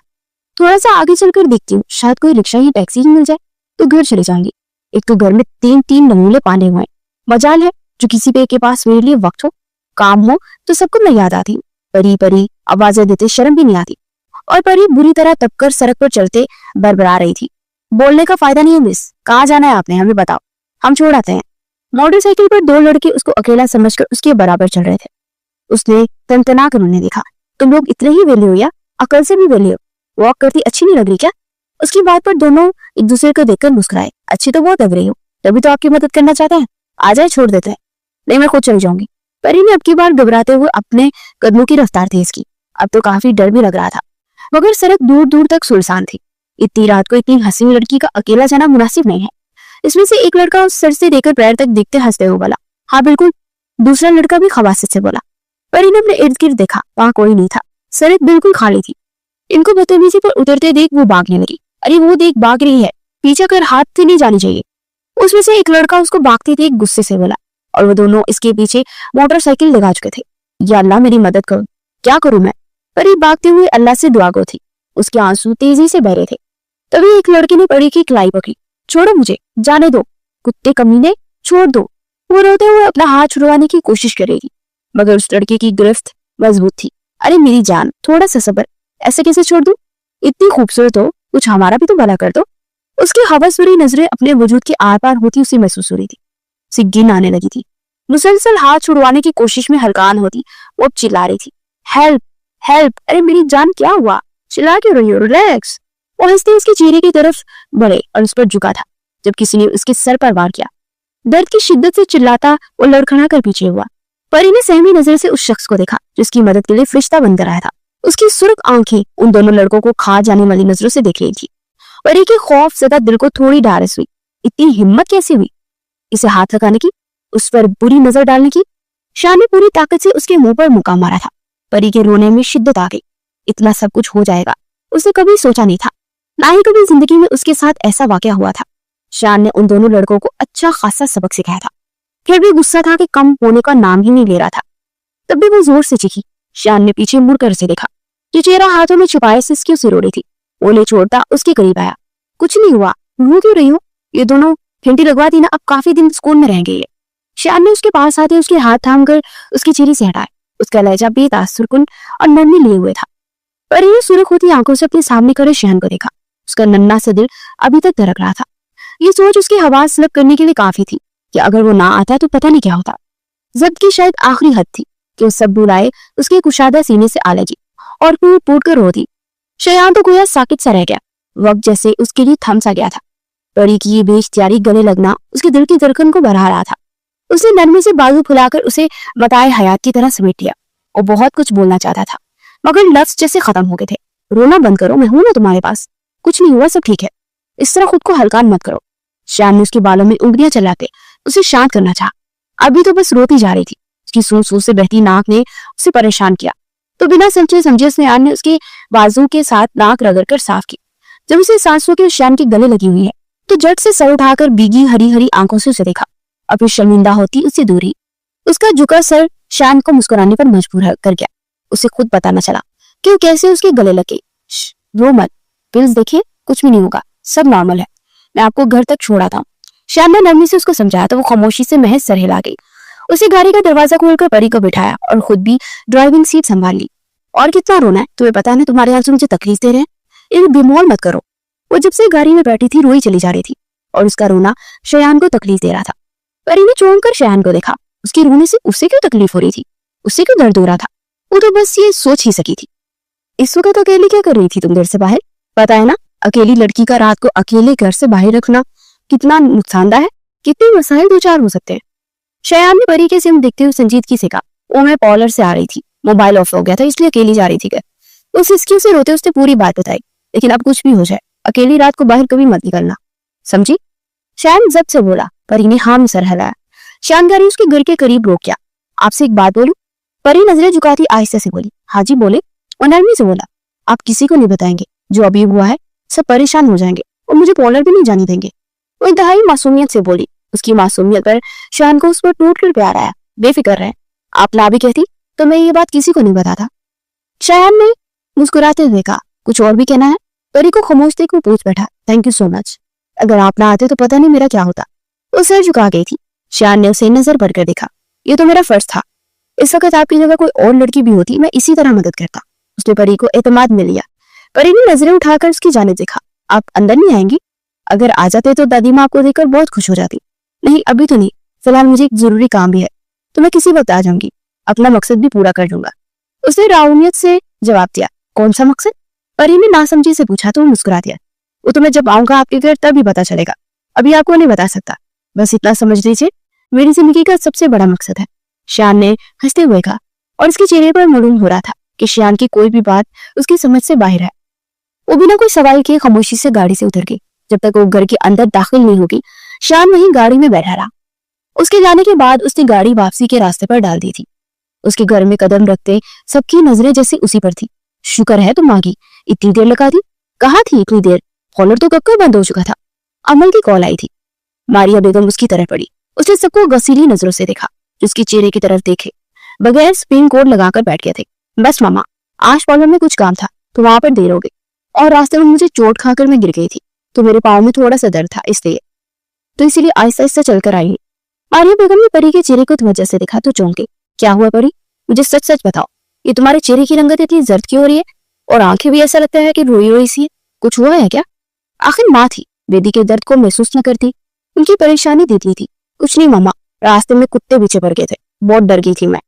थोड़ा सा आगे चलकर देखती हूँ, शायद कोई रिक्शा या टैक्सी ही मिल जाए तो घर चले जाऊंगी। एक तो घर में तीन नमूने पाने हुए हैं। मजाल है जो किसी पे के पास मेरे लिए वक्त हो, काम हो तो सबको मैं याद आती हूँ। परी परी आवाजें देते शर्म भी नहीं आती। और परी बुरी तरह तपकर सड़क पर चलते बरबरा रही थी। बोलने का फायदा नहीं है मिस, कहाँ जाना है आपने, हमें बताओ, हम छोड़ आते हैं। मोटरसाइकिल पर दो लड़के उसको अकेला समझकर उसके बराबर चल रहे थे। उसने तनतना कर उन्हें देखा। तुम लोग इतने ही वेले हो या अकल से भी वेले हो? वॉक करती अच्छी नहीं लग रही क्या? उसकी बात पर दोनों एक दूसरे को देखकर मुस्कुराए। अच्छी तो बहुत लग रही हो, तभी तो आपकी मदद करना चाहते हैं। आ जाए, छोड़ देते हैं। नहीं, मैं खुद चली जाऊंगी। परी ने अब की बार घबराते हुए अपने कदमों की रफ्तार तेज की। अब तो काफी डर भी लग रहा था, मगर सड़क दूर दूर तक सुनसान थी। इतनी रात को इतनी हसीन लड़की का अकेला जाना मुनासिब नहीं है। इसमें से एक लड़का उस सर से लेकर पैर तक दिखते हंसते हुए बोला, हाँ बिल्कुल। दूसरा लड़का भी खवासियत से बोला। परी ने अपने इर्द गिर्द देखा, वहां कोई नहीं था। सड़क बिल्कुल खाली थी। इनको बदतमीजी पर उतरते देख वो भागने लगी। अरे वो देख, भाग रही है, पीछा कर, हाथ से नहीं जानी चाहिए। उसमें से एक लड़का उसको भागते देख गुस्से से बोला, और वो दोनों इसके पीछे मोटरसाइकिल लगा चुके थे। या अल्लाह मेरी मदद करो, क्या करूं मैं? परी भागते हुए अल्लाह से दुआ गो थी। उसके आंसू तेजी से बह रहे थे। तभी एक लड़के ने परी की कलाई पकड़ी। छोड़ो मुझे, जाने दो, कुत्ते कमीने, छोड़ दो। वो रोते हुए अपना हाथ छुड़वाने की कोशिश करेगी, मगर उस लड़के की गिरफ्त मजबूत थी। अरे मेरी जान, थोड़ा सा सब्र, ऐसे कैसे छोड़ दूं? इतनी खूबसूरत हो, कुछ हमारा भी तो भला कर दो। उसकी हवसभरी नजरें अपने वजूद के आर पार होती उसे महसूस हो रही थी। उसे घिन आने लगी थी। मुसलसल हाथ छुड़वाने की कोशिश में हलकान होती वो अब चिल्ला रही थी, हेल्प हेल्प। अरे मेरी जान, क्या हुआ? चिल्ला क्यों रही हो? रिलैक्स। वो हंसते उसके चेहरे की तरफ बढ़े और उस पर झुका था जब किसी ने उसके सर पर वार किया। दर्द की शिद्दत से चिल्लाता वो लड़खड़ा कर पीछे हुआ। परी ने सहमी नजर से उस शख्स को देखा जिसकी मदद के लिए फरिश्ता बनकर आया था। उसकी सुर्ख आंखें उन दोनों लड़कों को खा जाने वाली नजरों से देख रही थी। परी के खौफ ज़दा दिल को थोड़ी ढारस हुई। इतनी हिम्मत कैसे हुई इसे हाथ लगाने की, उस पर बुरी नजर डालने की? शान ने पूरी ताकत से उसके मुंह पर मुक्का मारा था। परी के रोने में शिद्दत आ गई। इतना सब कुछ हो जाएगा उसे कभी सोचा नहीं था, ना ही कभी जिंदगी में उसके साथ ऐसा वाकया हुआ था। शान ने उन दोनों लड़कों को अच्छा खासा सबक सिखाया था, फिर भी गुस्सा था कि कम होने का नाम ही नहीं ले रहा था। तब भी वो जोर से चीखी। शान ने पीछे मुड़कर उसे देखा। जो चेहरा हाथों में छुपाए सिसकियों से रो रही थी। वो ले छोड़ता उसके करीब आया। कुछ नहीं हुआ, रो क्यों रही हो? ये दोनों घंटी लगवा दी ना, अब काफी दिन स्कूल में रहेंगे ये। शान ने उसके पास आते उसके हाथ थाम कर उसके चेहरे से हटाए। उसका लहजा बेतासुरकुन और नरमी लिए हुए था। पर ये सुर्ख होती आंखों से अपने सामने खड़े शान को देखा। उसका नन्हा सा दिल अभी तक धड़क रहा था। ये सोच उसकी हवास सलब करने के लिए काफी थी कि अगर वो ना आता तो पता नहीं क्या होता। जब्त की शायद आखिरी हद थी कि वो सब बुलाए उसके कुशादा सीने से आ लगी और फूट फूट कर रो दी। शयान तो गोया साकित सा रह गया, वक्त जैसे उसके लिए थम सा गया था। परी की ये बेइख्तियारी गले लगना उसके दिल की धड़कन को बढ़ा रहा था। उसने नरमी से बाजू फुलाकर उसे बताए हयात की तरह समेट लिया। वो बहुत कुछ बोलना चाहता था मगर लफ्ज जैसे खत्म हो गए थे। रोना बंद करो, मैं हूं ना तुम्हारे पास, कुछ नहीं हुआ, सब ठीक है। इस तरह खुद को हल्का मत करो। शान ने उसके बालों में उंगलियां चलाते उसे शांत करना चाहा। अभी तो बस रोती जा रही थी। उसकी सूं सूं से बहती नाक ने उसे परेशान किया, तो बिना सोचे समझे शयान ने उसके बाजू के साथ नाक रगड़कर साफ की। जब उसे सांसों के शान के गले लगी हुई है तो झट से सर उठाकर भीगी हरी हरी आंखों से उसे देखा और फिर शर्मिंदा होती उससे दूर ही। उसका झुका सर शान को मुस्कुराने पर मजबूर कर गया। उसे खुद पता न चला कि वो कैसे उसके गले लगे। रो मत, पिल्स देखिए, कुछ भी नहीं होगा, सब नॉर्मल है। मैं आपको घर तक छोड़ा था। श्याम ने नरमी से उसको समझाया तो वो खामोशी से महज सर हिला गई। उसे गाड़ी का दरवाजा खोलकर परी को बिठाया और खुद भी ड्राइविंग सीट संभाल ली। और कितना रोना है, तुम्हें पता है तुम्हारे हाल से मुझे तकलीफ दे रहे हैं, ये बेमौल मत करो। वो जब से गाड़ी में बैठी थी रोई चली जा रही थी और उसका रोना शयान को तकलीफ दे रहा था। परी ने चौंक कर शयान को देखा। उसके रोने से उसे क्यों तकलीफ हो रही थी, उससे क्यों दर्द हो रहा था? वो तो बस ये सोच ही सकी थी। इस वक्त अकेली क्या कर रही थी तुम घर से बाहर? पता है ना अकेली लड़की का रात को अकेले घर से बाहर रखना कितना नुकसानदायक है, कितने मसाइल दो चार हो सकते हैं। शयान ने परी के सिम देखते हुए संजीदगी से कहा, वो मैं पार्लर से आ रही थी, मोबाइल ऑफ हो गया था इसलिए अकेली जा रही थी घर। उस हिचकी से रोते उसने पूरी बात बताई। लेकिन अब कुछ भी हो जाए अकेली रात को बाहर कभी मत निकलना, समझी? शयान जब से बोला। परी ने हाँ में सर हिलाया। शयान गाड़ी उसके घर के करीब रोक गया। आपसे एक बात बोलूं? परी नजरें झुकाती आहिस्ता से बोली। हाँ जी बोले। और नरमी से बोला, आप किसी को नहीं बताएंगे जो अभी हुआ है, सब परेशान हो जाएंगे और मुझे पार्लर भी नहीं जाने देंगे। वो इंतहाई मासूमियत से बोली। उसकी मासूमियत पर शयान को उस पर टूट कर प्यार आया। बेफिक्र रहे, आप ना भी कहती तो मैं ये बात किसी को नहीं बताता। शयान ने मुस्कुराते हुए कहा, कुछ और भी कहना है? परी को खामोश देख वो पूछ बैठा, थैंक यू सो मच, अगर आप ना आते तो पता नहीं मेरा क्या होता। वो सिर झुका गई थी। शयान ने उसे नजर भरकर देखा। ये तो मेरा फर्ज था, इस वक्त आपकी जगह कोई और लड़की भी होती मैं इसी तरह मदद करता। उसने परी को एतमाद में लिया। परी ने नजरें उठाकर उसकी जाने देखा। आप अंदर नहीं आएंगी? अगर आ जाते तो दादी माँ आपको देखकर बहुत खुश हो जाती। नहीं अभी तो नहीं, फिलहाल मुझे एक जरूरी काम भी है, तो मैं किसी वक्त आ जाऊंगी, अपना मकसद भी पूरा कर दूंगा। उसने राउनियत से जवाब दिया। कौन सा मकसद? परी ने नासमझी से पूछा तो मुस्कुरा दिया। वो तो मैं जब आऊंगा आपके घर तभी पता चलेगा, अभी आपको नहीं बता सकता। बस इतना समझ लीजिए मेरी जिंदगी का सबसे बड़ा मकसद है, शयान ने हंसते हुए कहा। और उसके चेहरे पर मालूम हो रहा था कि शयान की कोई भी बात उसकी समझ से बाहर है। वो बिना कोई सवाल किए खामोशी से गाड़ी से उतर गई। जब तक वो घर के अंदर दाखिल नहीं होगी शयान वहीं गाड़ी में बैठा रहा। उसके जाने के बाद उसने गाड़ी वापसी के रास्ते पर डाल दी थी। उसके घर में कदम रखते सबकी नजरें जैसे उसी पर थी। शुक्र है तुम आ गई, इतनी देर लगा दी। कहाँ थी इतनी देर? कॉलर तो कब का बंद हो चुका था। अमल की कॉल आई थी। मारिया बेगम उसकी तरफ पड़ी। उसने सबको गसीली नजरों से देखा, जिसकी चेहरे की तरफ देखे बगैर स्पिन कोड लगाकर बैठ गए थे। बस मामा, आज पार्लर में कुछ काम था तो वहां पर देर हो गई और रास्ते में मुझे चोट खाकर मैं गिर गई थी, तो मेरे पाँव में थोड़ा सा दर्द था इसीलिए आहिस्ता आहिस्ता चलकर आई। मारिया बेगम ने परी के चेहरे को तवज्जो से देखा तो चौंक गई। क्या हुआ परी, मुझे सच सच बताओ, ये तुम्हारे चेहरे की रंगत इतनी जर्द क्यों हो रही है और आंखें भी ऐसा लगता है कि रोई रोई सी है, कुछ हुआ है क्या? आखिर माँ थी, बेदी के दर्द को महसूस न करती, उनकी परेशानी देती थी। कुछ नहीं मामा, रास्ते में कुत्ते पीछे पड़ गए थे, बहुत डर गई थी मैं।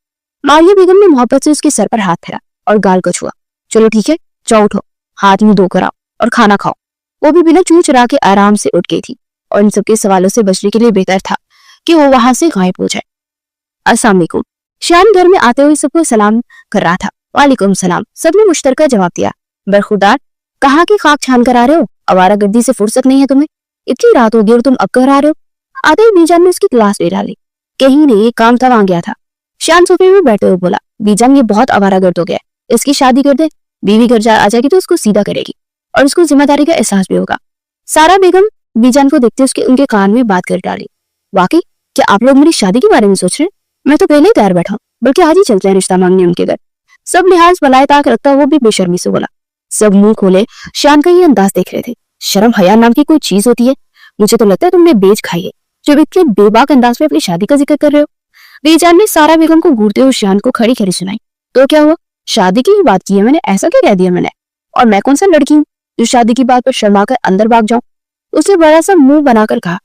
मारिया बेगम ने मोहब्बत से उसके सर पर हाथ फेरा और गाल को छुआ। चलो ठीक है, जाओ उठो, हाथ मुंह धोकर आओ और खाना खाओ। वो भी बिना चूं चुरा के आराम से उठ गई थी और इन सबके सवालों से बचने के लिए बेहतर था कि वो वहां से गायब हो जाए। अस्सलाम वालेकुम। शयान घर में आते हुए सबको सलाम कर रहा था। वालेकुम सलाम, सबने मुश्तरका जवाब दिया। बरखुरदार, कहाँ की खाक छान कर आ रहे हो? आवारागर्दी से फुर्सत नहीं है तुम्हें? इतनी रात होगी और तुम अब घर आ रहे हो? आते ही बीजान ने उसकी क्लास ले डाली। कहीं नहीं, एक काम था वहां गया था। शयान सोफे में बैठे हुए बोला, बीजान ये बहुत आवारागर्द हो गया, इसकी शादी कर दे, बीवी घर आ जाएगी तो उसको सीधा करेगी और उसको जिम्मेदारी का एहसास भी होगा। सारा बेगम बीजान को देखते उसके उनके कान में बात कर डाली। वाकई क्या आप लोग मेरी शादी के बारे में सोच रहे हैं? मैं तो पहले ही तैयार बैठा हूँ, बल्कि आज ही चलते हैं रिश्ता मांगने उनके घर। सब लिहाज बलाए ताक रखता वो भी बेशर्मी से बोला। सब मुंह खोले शयान का ये अंदाज देख रहे थे। शर्म हया नाम की कोई चीज होती है? मुझे तो लगता है तुमने बेच खाई है, जब इतने बेबाक अंदाज में अपनी शादी का जिक्र कर रहे हो। बीजान ने सारा बेगम को घूरते हुए शयान को खड़ी खड़ी सुनाई। तो क्या हुआ, शादी की ही बात की है मैंने, ऐसा क्या कह दिया मैंने? और मैं कौन सा लड़की हूँ जो शादी की बात पर शर्मा कर अंदर भाग जाऊं? उसने बड़ा सा मुंह बनाकर कहा।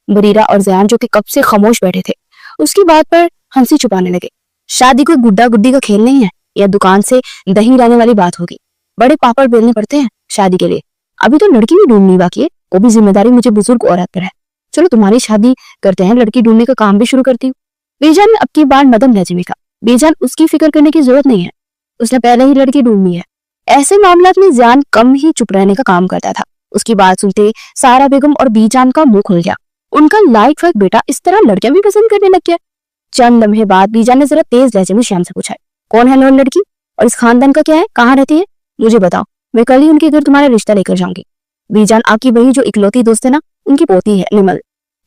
बरीरा और जयान जो कि कब से खामोश बैठे थे उसकी बात पर हंसी छुपाने लगे। शादी कोई गुड्डा गुड्डी का खेल नहीं है या दुकान से दही लाने वाली बात होगी। बड़े पापड़ बेलने पड़ते हैं शादी के लिए। अभी तो लड़की भी ढूंढनी बाकी है, वो भी जिम्मेदारी मुझे बुजुर्ग औरत पर है। चलो तुम्हारी शादी करते हैं, लड़की ढूंढने का काम भी शुरू करती हूँ। बेजान ने अब की बार मदम लहजे में कहा। बेजान, उसकी फिक्र करने की जरूरत नहीं है, उसने पहले ही लड़की ढूंढनी है। ऐसे मामला में जयान कम ही चुप रहने का काम करता था। उसकी बात सुनते सारा बेगम और बीजान का मुंह खुल गया। उनका लाइक फाइक बेटा इस तरह लड़कियां भी पसंद करने लग गया। चंद लम्हे बाद बीजान ने जरा तेज लहजे में श्याम से पूछा, कौन है नौन लड़की और इस खानदान का क्या है, कहाँ रहती है, मुझे बताओ, मैं कल ही उनके घर तुम्हारा रिश्ता लेकर जाऊंगी। बीजान, आपकी वही जो इकलौती दोस्त है ना, उनकी पोती है निमल।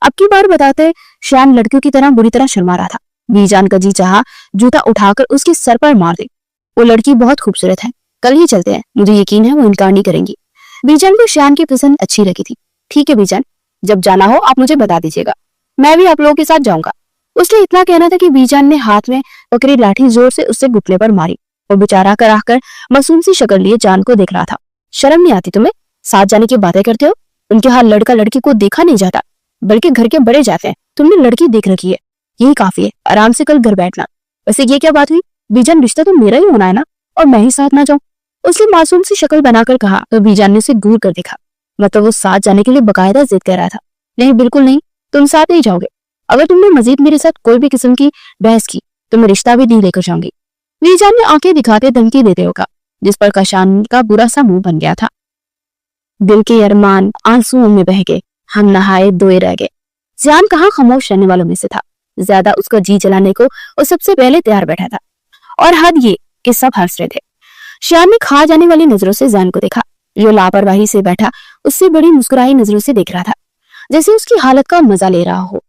अब की बार बताते श्याम लड़कियों की तरह बुरी तरह शर्मा रहा था। बीजान का जी चाहा जूता उठाकर उसके सर पर मार दे। वो लड़की बहुत खूबसूरत है, कल ही चलते हैं, मुझे यकीन है वो इनकार नहीं करेंगी। बीजान को श्याम की पसंद अच्छी लगी थी। ठीक है बीजान, जब जाना हो आप मुझे बता दीजिएगा, मैं भी आप लोगों के साथ जाऊंगा। उसने इतना कहना था कि बीजान ने हाथ में पकड़ी लाठी जोर से उससे घुटने पर मारी। वो बेचारा कराहकर मासूम सी शक्ल लिए जान को देख रहा था। शर्म नहीं आती तुम्हें? साथ जाने की बातें करते हो। उनके हाथ लड़का लड़की को देखा नहीं जाता, बल्कि घर के बड़े जाते हैं। तुमने लड़की देख रखी है, यही काफी है। आराम से कल घर बैठना। वैसे ये क्या बात हुई? बीजान, रिश्ता तो मेरा ही होना है ना, और मैं ही साथ ना जाऊं? उसने मासूम सी शक्ल बनाकर कहा तो बीजान ने उसे घूर कर देखा। मतलब वो साथ जाने के लिए बकायदा जिद कर रहा था। नहीं, बिल्कुल नहीं, तुम साथ नहीं जाओगे। अगर तुमने मजीद मेरे साथ कोई भी किस्म की बहस की तो मैं रिश्ता भी नहीं लेकर जाऊंगी। बीजान ने आंखें दिखाते धमकी देते हुए कहा, जिस पर कशान का बुरा सा मुंह बन गया था। दिल के अरमान आंसुओं में बह गए, हम नहाए धोए रह गए। जियान कहाँ खामोश रहने वालों में से था। ज्यादा उसको जी जलाने को वो सबसे पहले तैयार बैठा था, और हद ये कि सब हंस रहे थे। श्यान ने खा जाने वाली नजरों से जियान को देखा, जो लापरवाही से बैठा उससे बड़ी मुस्कुराई नजरों से देख रहा था, जैसे उसकी हालत का मजा ले रहा हो।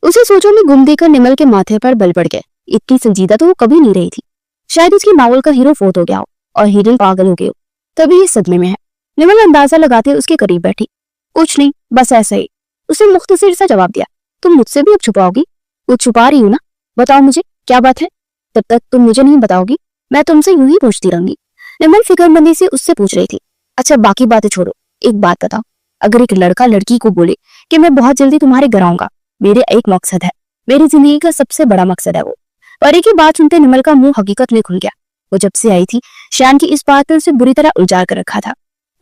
उसे सोचों में गुम देकर निमल के माथे पर बल पड़ गए। इतनी संजीदा तो वो कभी नहीं रही थी। शायद उसकी नावल का हीरो फोत हो गया हो और हीरोइन पागल हो गई हो, तभी इस सदमे में है। निमल अंदाजा लगाते उसके करीब बैठी। कुछ नहीं, बस ऐसा ही, उसने मुख्तसर सा जवाब दिया। तुम मुझसे भी अब छुपाओगी? कुछ छुपा रही हूँ ना, बताओ मुझे क्या बात है। तब तक तुम मुझे नहीं बताओगी, मैं तुमसे यूं ही पूछती रहूंगी। निमल फिक्रमंदी से उससे पूछ रही थी। अच्छा बाकी बातें छोड़ो, एक बात बताओ, अगर एक लड़का लड़की को बोले कि मैं बहुत जल्दी तुम्हारे घर आऊंगा, मेरे एक मकसद है, मेरी जिंदगी का सबसे बड़ा मकसद है वो। परी की बात सुनते निमल का मुंह हकीकत में खुल गया। वो जब से आई थी श्यान की इस बात पर उसे बुरी तरह उलझा कर रखा था,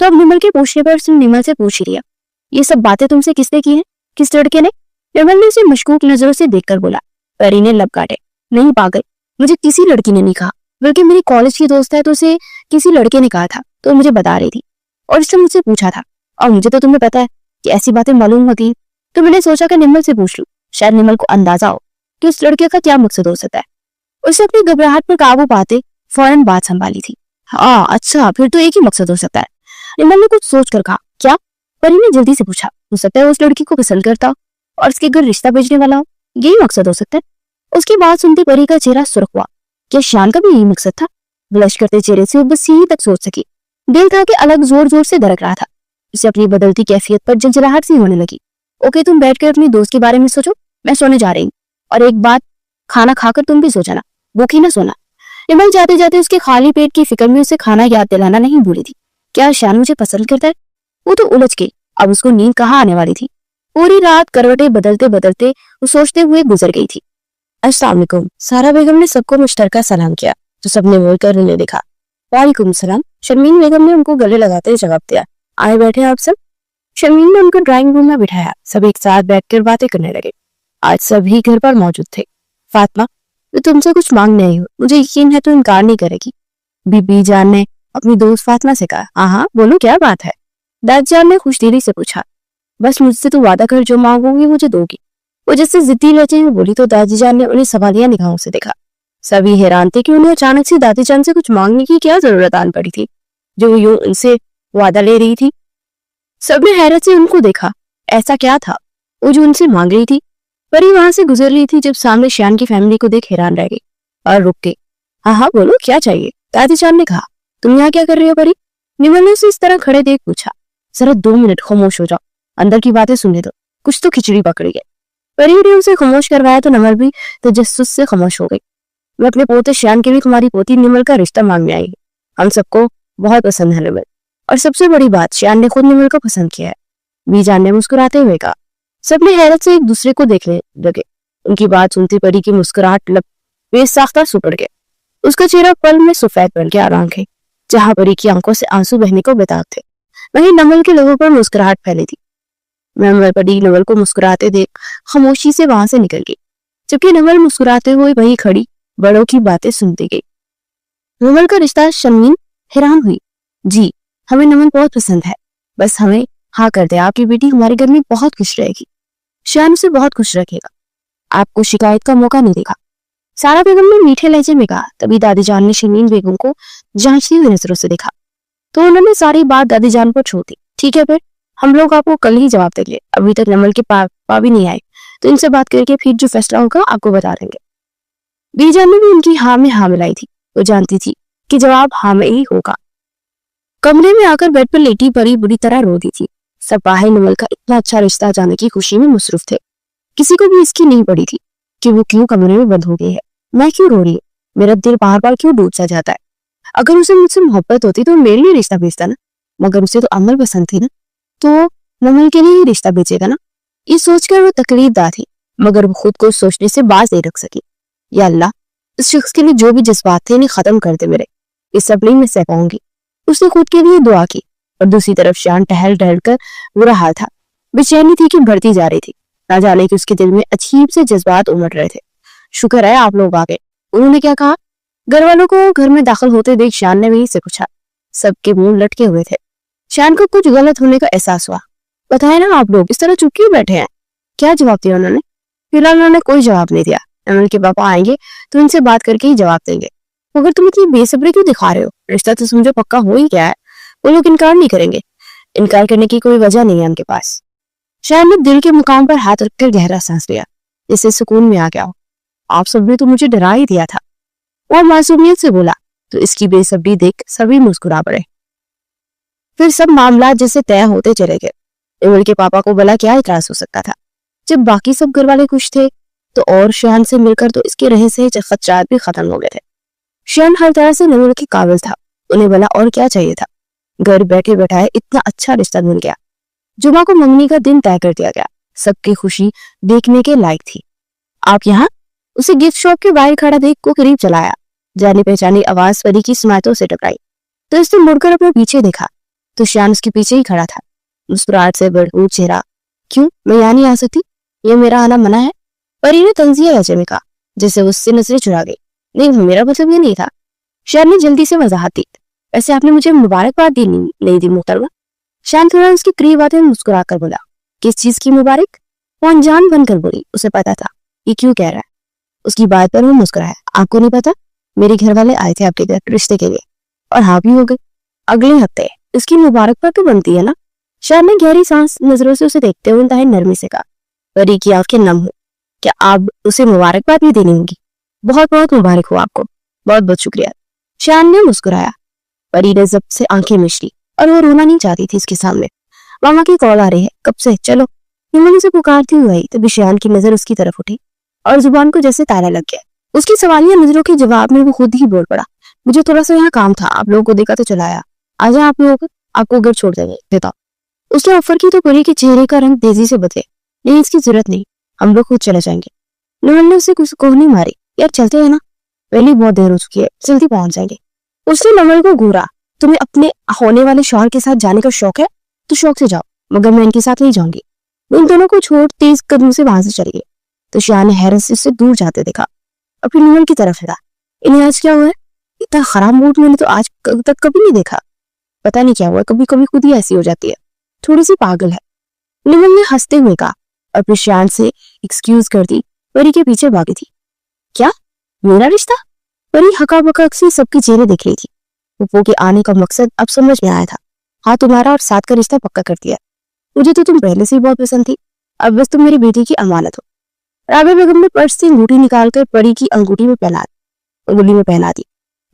तो अब निमल के पूछने पर उसने निमल से पूछ ही लिया, ये सब बातें तुमसे किसने की हैं? किस लड़के ने? निमल ने उसे मशकूक नजरों से देखकर बोला। परी ने लब काटे। नहीं पागल, मुझे किसी लड़की ने नहीं कहा, बल्कि मेरी कॉलेज की दोस्त है तो उसे किसी लड़के ने कहा था, तो मुझे बता रही थी, और इसने मुझसे पूछा था। और मुझे तो तुम्हें पता है कि ऐसी बातें मालूम होती है, तो मैंने सोचा कि निमल से पूछ लूं, शायद निमल को अंदाजा हो कि उस लड़के का क्या मकसद हो सकता है। उसे अपनी घबराहट पर काबू पाते फौरन बात संभाली थी। हाँ अच्छा, फिर तो एक ही मकसद हो सकता है। निमल ने कुछ सोच कर कहा। क्या? परी ने जल्दी से पूछा। हो सकता है उस लड़की को पसंद करता और उसके घर रिश्ता भेजने वाला हो, यही मकसद हो सकता है। उसकी बात सुनते परी का चेहरा सुर्ख हुआ। क्या श्यान का भी यही मकसद था? ब्लश करते चेहरे से वो बस यही तक सोच सकी। दिल था कि अलग जोर जोर से धड़क रहा था। उसे अपनी बदलती कैफियत पर जंजलाहट सी होने लगी। ओके, तुम बैठकर अपनी दोस्त के बारे में सोचो, मैं सोने जा रही हूँ। और एक बात, खाना खाकर तुम भी सो जाना, भूखी ना सोना। निमल जाते जाते उसके खाली पेट की फिक्र में उसे खाना याद दिलाना नहीं भूली थी। क्या श्यान मुझे पसंद करता है? वो तो उलझ गई। अब उसको नींद कहाँ आने वाली थी। पूरी रात करवटें बदलते बदलते वो सोचते हुए गुजर गई थी। अस्सलाम वालेकुम। सारा बेगम ने सबको मुश्तरका सलाम किया तो सबने बोलकर उन्हें देखा। वालेकुम सलाम। शर्मीन बेगम ने उनको गले लगाते जवाब दिया। आए बैठे आप सब। शर्मीन ने उनको ड्राइंग रूम में बिठाया। सब एक साथ बैठकर बातें करने लगे। आज सभी घर पर मौजूद थे। फातिमा, मैं तुमसे कुछ मांगने आई हूँ, मुझे यकीन है तो इनकार नहीं करेगी। बीबी जान ने अपनी दोस्त फातिमा से कहा। हाँ बोलो, क्या बात है? दादी जान ने खुशदिली से पूछा। बस मुझसे तो वादा कर, जो मांगोगी मुझे दोगी। वो जैसे जिद्दी लहजे में बोली तो दादी जान ने उन्हें सवालिया निगाहों से देखा। सभी हैरान थे कि उन्हें अचानक से दादी जान से कुछ मांगने की क्या जरूरत आन पड़ी थी, जो यूं उनसे वादा ले रही थी। सबने हैरत से उनको देखा। ऐसा क्या था वो जो उनसे मांग रही थी? परी वहां से गुजर रही थी जब सामने श्यान की फैमिली को देख हैरान रह गई और रुक गई। हाँ बोलो, क्या चाहिए? दादी जान ने कहा। तुम यहाँ क्या कर रही हो परी? निमल ने उसे इस तरह खड़े देख पूछा। जरा 2 मिनट खामोश हो जाओ, अंदर की बातें सुनने दो, कुछ तो खिचड़ी पकड़ी है। परी ने उसे खामोश करवाया तो निमल भी तजस्सुस से खामोश हो गई। मैं अपने पोते श्यान के लिए तुम्हारी पोती निमल का रिश्ता मांगने आई। हम सबको बहुत पसंद है निमल, और सबसे बड़ी बात, श्यान ने खुद निमल को पसंद किया है। बीजान ने मुस्कुराते हुए कहा। सबने हैरत से एक दूसरे को देखने लगे। उनकी बात सुनती परी की मुस्कुराहट बेसाख्ता सुपड़ गए। उसका चेहरा पल में सफेद बन के आराम गई। जहां परी की आंखों से आंसू बहने को बेताब थे, वहीं नमल के लोगों पर मुस्कुराहट फैली थी। परी नमल को मुस्कुराते देख खामोशी से वहां से निकल गई, जबकि नमल मुस्कुराते हुए वहीं खड़ी बड़ों की बातें सुनती गई। नमल का रिश्ता शर्मीन हैरान हुई। जी, हमें नमल बहुत पसंद है, बस हमें हाँ कर दे, आपकी बेटी हमारे घर में बहुत खुश रहेगी। श्यान उसे बहुत खुश रखेगा, आपको शिकायत का मौका नहीं देगा। सारा बेगम ने मीठे लहजे में कहा। तभी दादी जान ने शर्मीन बेगम को जांचती हुई नजरों से देखा तो उन्होंने सारी बात दादी जान पर छोड़ दी। ठीक है, फिर हम लोग आपको कल ही जवाब देंगे। अभी तक नमल के पापा भी नहीं आए, तो इनसे बात करके फिर जो फैसला होगा आपको बता देंगे। बीजान ने भी उनकी हाँ में हाँ मिलाई थी। वो जानती थी कि जवाब हाँ में ही होगा। कमरे में आकर बेड पर लेटी परी बुरी तरह रो दी थी। सब बाहर नमल का इतना अच्छा रिश्ता जाने की खुशी में मसरूफ थे। किसी को भी इसकी नहीं पड़ी थी कि वो क्यों कमरे में बंद हो गई है, मैं क्यों रो रही हूँ, मेरा दिल बार बार क्यों डूब सा जाता है। अगर उसे मुझसे मोहब्बत होती तो मेरे लिए रिश्ता भेजता ना, मगर उसे तो अमल पसंद थी ना, तो नमल के लिए ही रिश्ता भेजेगा ना। ये सोचकर वो तकलीफदा थी, मगर वो खुद को सोचने से बाज नहीं रख सकी। या अल्लाह, इस शख्स के लिए जो भी जज्बात थे इन्हें खत्म कर दे मेरे, इस सब नहीं मैं सह पाऊंगी। उसने खुद के लिए दुआ की। और दूसरी तरफ शान टहल टहल कर बुरा हाल था, बेचैनी थी कि बढ़ती जा रही थी। ना जाने कि उसके दिल में अजीब से जज्बात उमड़ रहे थे। शुक्र है आप लोग आ गए। उन्होंने क्या कहा? घर वालों को घर में दाखिल होते देख शान ने वहीं से पूछा। सबके मुंह लटके हुए थे। शान को कुछ गलत होने का एहसास हुआ। बताए ना, आप लोग इस तरह चुप क्यों बैठे हैं? क्या जवाब दिया उन्होंने? फिलहाल उन्होंने कोई जवाब नहीं दिया। अमल के पापा आएंगे तो इनसे बात करके ही जवाब देंगे। मगर तुम इतनी बेसब्री क्यों दिखा रहे हो? रिश्ता तो समझो पक्का हो ही गया है। वो लोग इनकार नहीं करेंगे। इनकार करने की कोई वजह नहीं है उनके पास। शान ने दिल के मुकाम पर हाथ रखकर गहरा सांस लिया, जिससे सुकून में आ गया हो। आप सबने तो मुझे डरा ही दिया था, वो मासूमियत से बोला। तो इसकी बेसब्री देख सभी मुस्कुरा पड़े। फिर सब मामला जैसे तय होते चले गए। इमल के पापा को भला क्या इतराज हो सकता था? जब बाकी सब घर वाले खुश थे तो और शान से मिलकर तो इसके रहे से खदशात भी खत्म हो गए थे। शान हर तरह से नमल के काबिल था। उन्हें भला और क्या चाहिए था? घर बैठे बैठाए इतना अच्छा रिश्ता मिल गया। जुमा को मंगनी का दिन तय कर दिया गया। सबकी खुशी देखने के लायक थी। आप यहाँ? उसे गिफ्ट शॉप के बाहर खड़ा देख को करीब चलाया। जानी पहचानी आवाज परी की स्माइतों से टकराई तो इसने मुड़कर अपने पीछे देखा तो शान उसके पीछे ही खड़ा था, मुस्कुराहट से भरपूर चेहरा। क्यों, मैं यहाँ नहीं आ सकती? ये मेरा आना मना है? परी ने तंजिया लहजे में कहा, जैसे उससे नजरें चुरा गई। नहीं, मेरा मतलब ये नहीं था। शान ने जल्दी से वजाहत दी। ऐसे आपने मुझे मुबारकबाद दी नहीं दी मुहतरमा? शान थोड़ा उसके करीब आते मुस्कुरा कर बोला। किस चीज की मुबारक? वो अनजान बनकर बोली। उसे पता था ये क्यों कह रहा है। उसकी बात पर वो मुस्कुराया। आपको नहीं पता? मेरे घर वाले आए थे आपके घर रिश्ते के लिए, और हाँ भी हो गए अगले हफ्ते। इसकी मुबारकबाद तो बनती है ना? शान ने गहरी सांस नजरों से उसे देखते हुए इंतहाई नरमी से कहा। परी की आंखें नम हो। क्या आप उसे मुबारकबाद भी देनी होगी? बहुत बहुत मुबारक हो आपको। बहुत बहुत शुक्रिया। शान ने मुस्कुराया। परी ने जब्त से आंखें मिचली और वो रोना नहीं चाहती थी इसके सामने। मामा की कॉल आ रही है, कब से? चलो। हिमन से पुकारती हुई आई तो शान की नजर उसकी तरफ उठी और जुबान को जैसे ताला लग गया। उसकी सवालिया नजरों के जवाब में वो खुद ही बोल पड़ा। मुझे थोड़ा सा यहाँ काम था, आप लोगों को देखा तो चला आया। आजा, आप लोग आपको घर छोड़ देंगे देता। उसने ऑफर की तो परी के चेहरे का रंग तेजी से बदले। नहीं, इसकी जरूरत नहीं, हम लोग खुद चले जाएंगे। नमल ने उसे कुछ कोहनी मारी। यार चलते हैं ना, पहले बहुत देर हो चुकी है, जल्दी पहुंच जाएंगे। उसने नमल को घूरा। तुम्हें अपने होने वाले शौहर के साथ जाने का शौक है तो शौक से जाओ, मगर मैं इनके साथ नहीं जाऊंगी। वो इन दोनों को छोड़ तेज कदम से वहां से चली गई तो शान ने हैरत से उससे दूर जाते देखा। अपनी नमल की तरफ लगा। इन्हें आज क्या हुआ है? इतना खराब मूड मैंने तो आज तक कभी नहीं देखा। पता नहीं क्या हुआ, कभी कभी खुद ही ऐसी हो जाती है, थोड़ी सी पागल है। नमल ने हंसते हुए कहा और फिर शान से एक्सक्यूज कर दी। परी के पीछे भागी थी। क्या, मेरा रिश्ता? परी हका बका से सबके चेहरे देख रही थी। पप्पू के आने का मकसद अब समझ में आया था। हाँ, तुम्हारा और साथ का रिश्ता पक्का कर दिया। मुझे तो तुम पहले से ही बहुत पसंद थी, अब बस तुम मेरी बेटी की अमानत हो। राबिया बेगम ने पर्स से अंगूठी निकालकर परी की अंगूठी में पहना दी।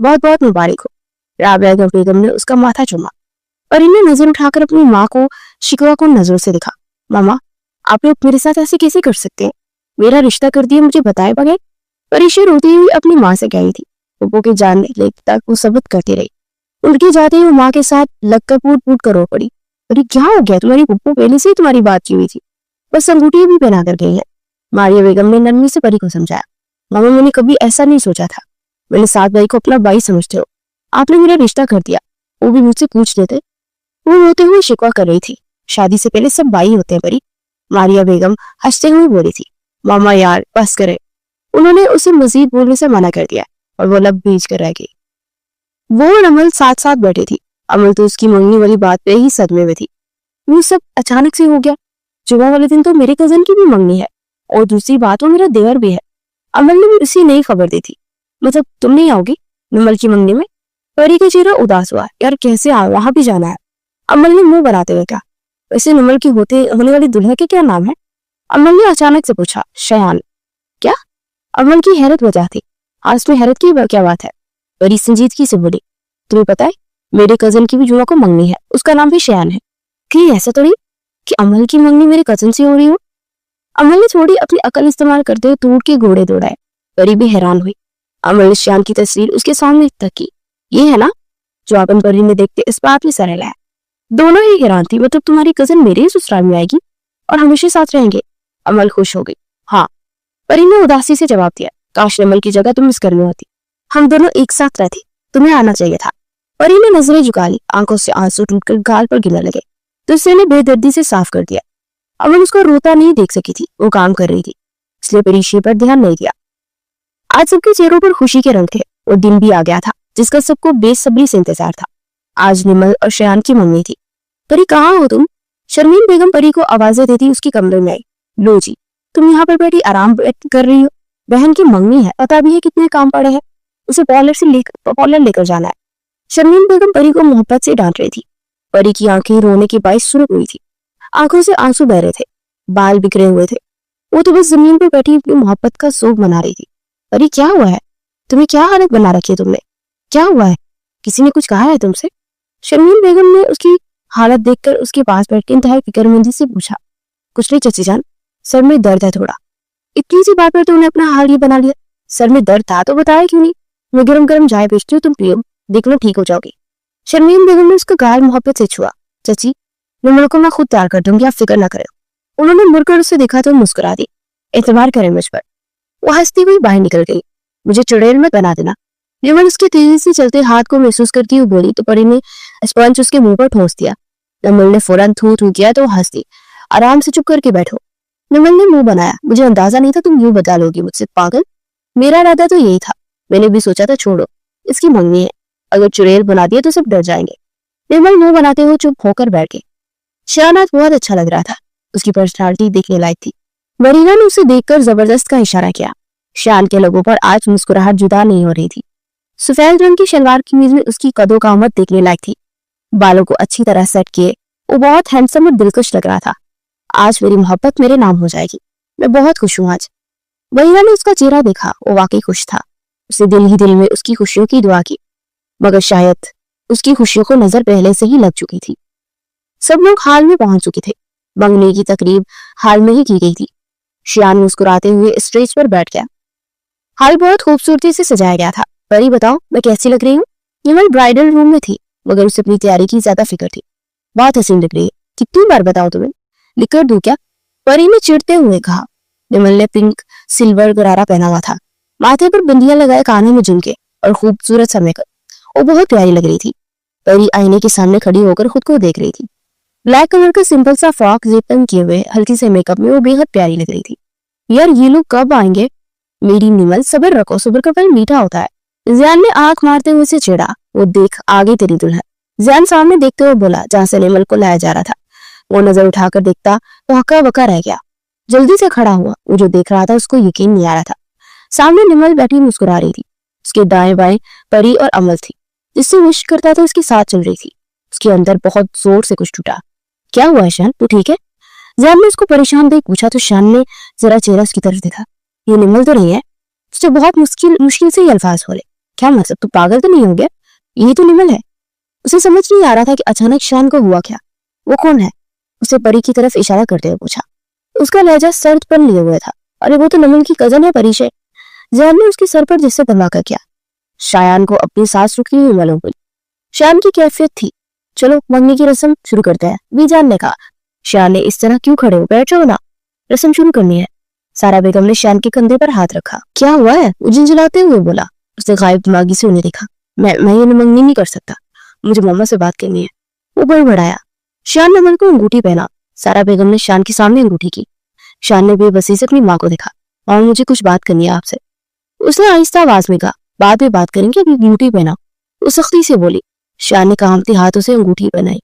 बहुत बहुत मुबारक हो। राबिया बेगम ने उसका माथा चूमा। परी ने नजर उठाकर अपनी माँ को शिकवा को नजरों से देखा। मामा, आप लोग मेरे साथ ऐसे कैसे कर सकते हैं? मेरा रिश्ता कर दिया मुझे बताए बगैर। परी से रोती हुई अपनी माँ से कही थी। पप्पू के जानने तक वो सबक करती रही। उनके जाते ही वो माँ के साथ लगकर फूट फूट कर रो पड़ी। अरे क्या हो गया? तुम्हारी पप्पू पहले से ही तुम्हारी बात की हुई थी, बस अंगूठी भी पहना कर गई है। मारिया बेगम ने नरमी से परी को समझाया। मामा, मैंने कभी ऐसा नहीं सोचा था। मैंने सात भाई को अपना भाई समझते हो, आपने मेरा रिश्ता कर दिया, वो भी मुझसे पूछ लेते। वो रोते हुए शिकवा कर रही थी। शादी से पहले सब भाई होते हैं परी। मारिया बेगम हंसते हुए बोली थी। मामा यार बस करे। उन्होंने उसे मजीद बोलने से मना कर दिया और वो लब भीज कर रह गई। वो और अमल साथ साथ बैठे थी। अमल तो उसकी मंगनी वाली बात पे ही सदमे में थी। ये सब अचानक से हो गया। जुमा वाले दिन तो मेरे कजन की भी मंगनी है और दूसरी बात वो मेरा देवर भी है। अमल ने उसी नई खबर दी थी। मतलब तुम नहीं आओगी नमल की मंगनी में? परी का चेहरा उदास हुआ। यार कैसे आओ, वहां भी जाना है। अमल ने मुंह बनाते हुए कहा। वैसे नमल की होने वाली दुल्हा के क्या नाम है? अमल ने अचानक से पूछा। शयान। क्या? अमल की हैरत वजह थी। आज में हैरत की क्या बात है? परी संजीदगी से बोली। तुम्हें पता है मेरे कजन की भी जुमा को मंगनी है, उसका नाम भी शयान है। कि ऐसा तो नहीं? कि अमल की मंगनी मेरे कजन से हो रही हो। अमल ने थोड़ी अपनी अकल इस्तेमाल करते हुए तूड़ के घोड़े दौड़ाए। परी भी हैरान हुई। अमल ने श्यान की तस्वीर उसके सामने तकी। ये है ना जो अपन परी ने देखते इस बात में सर हिलाया। दोनों ही हैरान थी। मतलब तुम्हारी कजन मेरे ही ससुराल में आएगी और हमेशा साथ रहेंगे। अमल खुश हो गई। हाँ, परी ने उदासी से जवाब दिया। काश अमल की जगह तुम इस घर में होती, हम दोनों एक साथ रहते, तुम्हें आना चाहिए था। परी ने नजरें झुका ली। आंखों से आंसू टूटकर गाल पर गिरने लगे तो उसने बेदर्दी से साफ कर दिया। अमल उसको रोता नहीं देख सकी थी, वो काम कर रही थी, इसलिए परीक्षा पर ध्यान नहीं दिया। आज सबके चेहरों पर खुशी के रंग थे और दिन भी आ गया था जिसका सबको बेसब्री से इंतजार था। आज निमल और शयान की मम्मी थी। परी कहाँ हो तुम? शर्मीन बेगम परी को आवाजें देती उसकी कमरे में आई। लो जी, तुम यहाँ पर बैठी आराम कर रही हो। बहन की मंगनी है, पता भी है कितने काम पड़े हैं, उसे पार्लर लेकर जाना है। शर्मीन बेगम परी को मोहब्बत से डांट रही थी। परी की आंखें रोने की बाइस शुरू हुई थी। आंखों से आंसू बह रहे थे, बाल बिखरे हुए थे। वो तो बस जमीन पर बैठी अपनी मोहब्बत का शोक मना रही थी। परी क्या हुआ है? तुम्हें क्या हालत बना रखी है तुमने? क्या हुआ है? किसी ने कुछ कहा है तुमसे? शर्मीन बेगम ने उसकी हालत देखकर उसके पास बैठ के इंतहाई फिक्रमंदी से पूछा। कुछ नहीं चाची जान, सर में दर्द है थोड़ा। इतनी सी बात पर तुमने अपना हाल ये बना लिया। सर में दर्द था तो बताया क्यों नहीं? मैं गरम गरम चाय भेजती हूँ, तुम पियो, देखना ठीक हो जाओगी। शर्मीन बेगम ने उसका गाल मोहब्बत से छुआ। चाची, निमल को मैं खुद तैयार कर दूंगी, आप फिक्र ना करें। उन्होंने मुड़कर उसे देखा तो मुस्कुरा दी। एतबार करें मुझ पर। वो हंसती हुई बाहर निकल गई। मुझे चुड़ैल मत बना देना। निमल उसके तेजी से चलते हाथ को महसूस करती हुई बोली तो परी ने स्पंज उसके मुंह पर ठोस दिया। निमल ने फौरन थू थू किया तो हंस दी। आराम से चुप करके बैठो। निमल ने मुंह बनाया। मुझे अंदाजा नहीं था तुम यूं बता लोगी मुझसे, पागल। मेरा इरादा तो यही था, मैंने भी सोचा था छोड़ो, इसकी मंगनी है, अगर चुड़ैल बना दिया तो सब डर जाएंगे। निर्मल मुंह बनाते हुए चुप होकर बैठ गई। शहनाज बहुत अच्छा लग रहा था, उसकी पर्सनालिटी देखने लायक थी। मरीना ने उसे देखकर जबरदस्त का इशारा किया। शान के लोगों पर आज मुस्कुराहट जुदा नहीं हो रही थी। सफेद रंग की शलवार कमीज में उसकी कदों का आमद देखने लायक थी। बालों को अच्छी तरह सेट किए वो बहुत हैंडसम और दिलकश लग रहा था। आज मेरी मोहब्बत मेरे नाम हो जाएगी, मैं बहुत खुश हूँ आज। मरीना ने उसका चेहरा देखा, वो वाकई खुश था। उसे दिल ही दिल में उसकी खुशियों की दुआ की, मगर शायद उसकी खुशियों को नजर पहले से ही लग चुकी थी। सब लोग हाल में पहुंच चुके थे। मंगनी की तकरीब हाल में ही की गई थी। शियान मुस्कुराते हुए स्टेज पर बैठ गया। हाल बहुत खूबसूरती से सजाया गया था। परी बताओ मैं कैसी लग रही हूँ? निमल ब्राइडल रूम में थी, मगर उसे अपनी तैयारी की ज्यादा फिक्र थी। बहुत हसीन लग रही है, कितनी बार बताओ तुम्हें, लिख कर दूं क्या? परी ने चिढ़ते हुए कहा। निमल ने पिंक सिल्वर गरारा पहना हुआ था, माथे पर बिंदियां लगाए, कानों में झुमके और खूबसूरत सा मेकअप। वो बहुत प्यारी लग रही थी। परी आईने के सामने खड़ी होकर खुद को देख रही थी। ब्लैक कलर का सिंपल सा फ्रॉक जिप किए हुए हल्की से मेकअप में वो बेहद प्यारी लग रही थी। यार ये लोग कब आएंगे? मेरी निमल सब्र रखो, सब्र का फल मीठा होता है। जैन ने आंख मारते हुए उसे छेड़ा। वो देख आगे तेरी दुल्हन। जैन सामने देखते हुए बोला जहां से निमल को लाया जा रहा था। वो नजर उठाकर देखता तो हक्का बक्का रह गया। जल्दी से खड़ा हुआ। वो जो देख रहा था उसको यकीन नहीं आ रहा था। सामने निमल बैठी मुस्कुरा रही थी। उसके दाएं बाएं परी और अमल थी। जिससे विश करता था उसके साथ चल रही थी। उसके अंदर बहुत जोर से कुछ टूटा। क्या हुआ शान, तू ठीक है? जैन ने उसको परेशान देख पूछा तो शान ने जरा चेहरा उसकी तरफ देखा। ये निमल तो नहीं है। उससे बहुत मुश्किल से ही अल्फाज बोले। क्या मतलब, तू पागल तो नहीं हो गया? यही तो निमल है। उसे समझ नहीं आ रहा था कि अचानक शान को हुआ क्या। वो कौन है? उसे परी की तरफ इशारा करते हुए पूछा। उसका लहजा सर्दपन लिए हुए था। अरे वो तो निमल की कजन है परिचय। जैन ने उसके सर पर जिससे धमाका किया। शायान को अपनी सांस रुकी हुई मालूम हुई। शायान की कैफियत थी। चलो मंगनी की रस्म शुरू करते हैं, बीजान ने कहा। शायान ने इस तरह क्यों खड़े हो, बैठ जाओ ना, रस्म शुरू करनी है। सारा बेगम ने शायान के कंधे पर हाथ रखा। क्या हुआ है? वो झिंझलाते हुए बोला। उसने गायब दिमागी से उन्हें देखा। मैं ये मंगनी नहीं कर सकता, मुझे मम्मा से बात करनी है। वो बड़बड़ाया। शायान ने अमल को अंगूठी पहना। सारा बेगम ने शायान के सामने अंगूठी की। शायान ने बेबसी से अपनी माँ को देखा। माँ मुझे कुछ बात करनी है आपसे। उसने आहिस्ता आवाज में कहा। बाद में बात करेंगे, अभी अंगूठी पहना। वो सख्ती से बोली। शायान ने कांपते हाथों से अंगूठी पहनाई।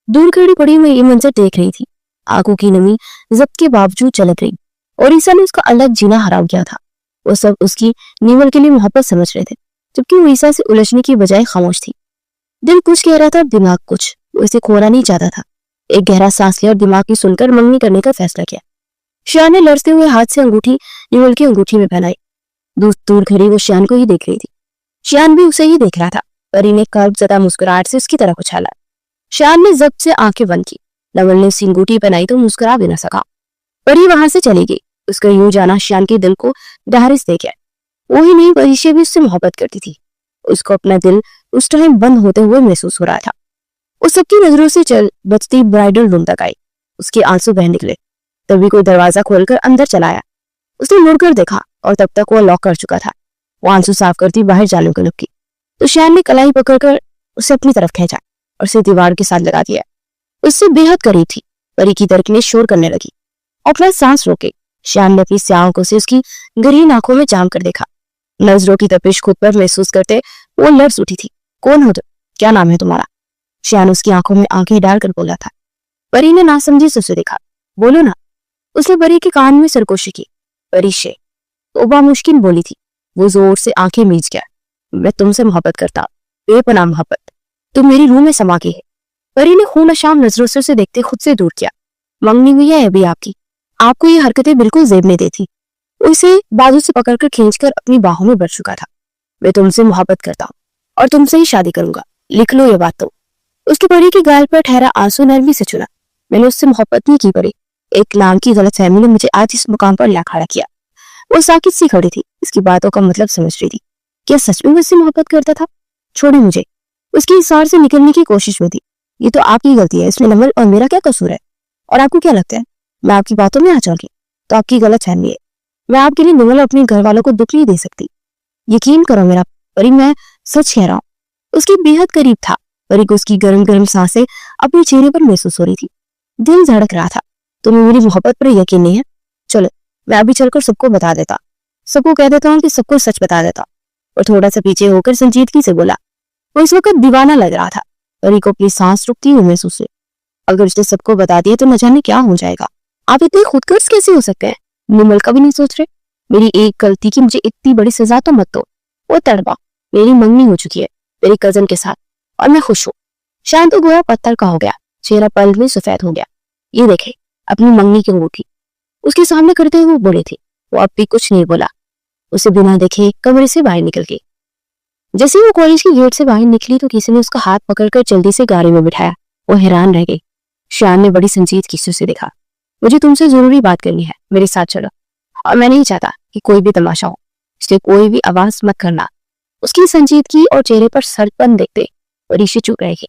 दूर खड़ी पड़ी हुई ये मंजर देख रही थी। आंखों की नमी जब्त के बावजूद चलक रही और ईसा ने उसका अलग जीना हराम किया था। वो सब उसकी निमल के लिए मोहब्बत समझ रहे थे, जबकि वो ईसा से उलझने की बजाय खामोश थी। दिल कुछ कह रहा था, दिमाग कुछ। वो इसे खोना नहीं चाहता था। एक गहरा सांस लिया और दिमाग की सुनकर मंगनी करने का फैसला किया। शायान ने लड़ते हुए हाथ से अंगूठी निमल की अंगूठी में पहनाई। दूर खड़ी वो शायान को ही देख रही थी। शायान भी उसे ही देख रहा था। परी ने कर्ब ज़दा मुस्कुराहट से उसकी तरफ उछाला। शायान ने जब्त से आंखें बंद की। नवल ने उसकी अंगूठी बनाई तो मुस्कुरा भी न सका। परी वहां से चली गई। उसका यूं जाना श्यान के दिल को ढारिस दे गया। वही नहीं, परीशा भी उससे मोहब्बत करती थी। उसको अपना दिल उस टाइम बंद होते हुए महसूस हो रहा था। उस सबकी नजरों से चल बचती ब्राइडल रूम तक आई। उसके आंसू बह निकले। तभी कोई दरवाजा खोलकर अंदर चला आया। उसने मुड़कर देखा और तब तक वो लॉक कर चुका था। वो आंसू साफ करती बाहर जाने को लगी तो श्यान ने कलाई पकड़कर उसे अपनी तरफ खींचा और उसे दीवार के साथ लगा दिया। उससे बेहद करीब थी। परी की धड़कनें शोर करने लगी और अपना सांस रोके। श्यान ने अपनी स्याह आंखों से उसकी गहरी आंखों में झांक कर देखा। नजरों की तपिश खुद पर महसूस करते वो लर्ज उठी थी। कौन हो तुम? क्या नाम है तुम्हारा? श्यान उसकी आंखों में आंखें डालकर बोला था। परी ने नासमझी से उसे देखा। बोलो ना। उसने परी के कान में सरगोशी की। परी शे तौबा मुश्किल बोली थी। वो जोर से आंखें मीच गया। मैं तुमसे मोहब्बत करता, बेपनाह मोहब्बत। तुम मेरी रूह में समा गई है। परी ने खून अशाम नजरों से उसे देखते खुद से दूर किया। मंगनी हुई है अभी आपकी। आपको ये हरकतें बिल्कुल जेब नहीं देती। उसे बाजू से पकड़कर खींचकर अपनी बाहों में भर चुका था। मैं तुमसे मोहब्बत करता हूँ और तुमसे ही शादी करूंगा। लिख लो ये बात तो। उसके परी के गाल पर ठहरा आंसू नरमी से चुना। मैंने उससे मोहब्बत नहीं की परी। एक नाम की गलतफहमी ने मुझे आज इस मुकाम पर ला खड़ा किया। वो साकित सी खड़ी थी। इसकी बातों का मतलब समझ रही थी। क्या सच में मुझसे मोहब्बत करता था? छोड़े मुझे। उसकी इशार से निकलने की कोशिश में थी। ये तो आपकी गलती है, इसमें नवल और मेरा क्या कसूर है? और आपको क्या लगता है मैं आपकी बातों में आ जाऊंगी? तो आपकी गलतफहमी है। मैं आपके लिए नवल अपने घर वालों को दुख नहीं दे सकती। यकीन करो मेरा परी, मैं सच कह रहा हूँ। उसकी बेहद करीब था। परी को उसकी गर्म गर्म सांसें अपने चेहरे पर महसूस हो रही थी। दिल धड़क रहा था। तुम्हें मेरी मोहब्बत पर यकीन नहीं है? चलो मैं अभी चलकर सबको बता देता। सबको कह देता हूँ कि सबको सच बता देता। और थोड़ा सा पीछे होकर संजीदगी से बोला। वो इस वक्त दीवाना लग रहा था। परी को अपनी सांस रुकती हुई महसूस हुई। अगर उसने सबको बता दिया तो न जाने क्या हो जाएगा। आप इतने खुदगर्ज कैसे हो सकते हैं? निमल का भी नहीं सोच रहे? मेरी एक गलती की मुझे इतनी बड़ी सजा तो मत दो। वो तड़पा। मेरी मंगनी हो चुकी है मेरी कजन के साथ और मैं खुश हूँ। शायद तो गोया पत्थर का हो गया। चेहरा पल में सफेद हो गया। ये देखे अपनी मंगनी की अंगूठी उसके सामने करते हुए बोले थे। वो अब भी कुछ नहीं बोला। उसे बिना देखे कमरे से बाहर निकल गई। जैसे वो कॉलेज की गेट से बाहर निकली तो किसी ने उसका हाथ पकड़कर जल्दी से गाड़ी में बिठाया। वो हैरान रह गई। श्यान ने बड़ी संजीदगी से उसे देखा। मुझे तुमसे जरूरी बात करनी है, मेरे साथ चलो। और मैं नहीं चाहता कि कोई भी तमाशा हो, इसलिए कोई भी आवाज मत करना। उसकी संजीदगी और चेहरे पर सरपन देखते परीशा चुप रह गई।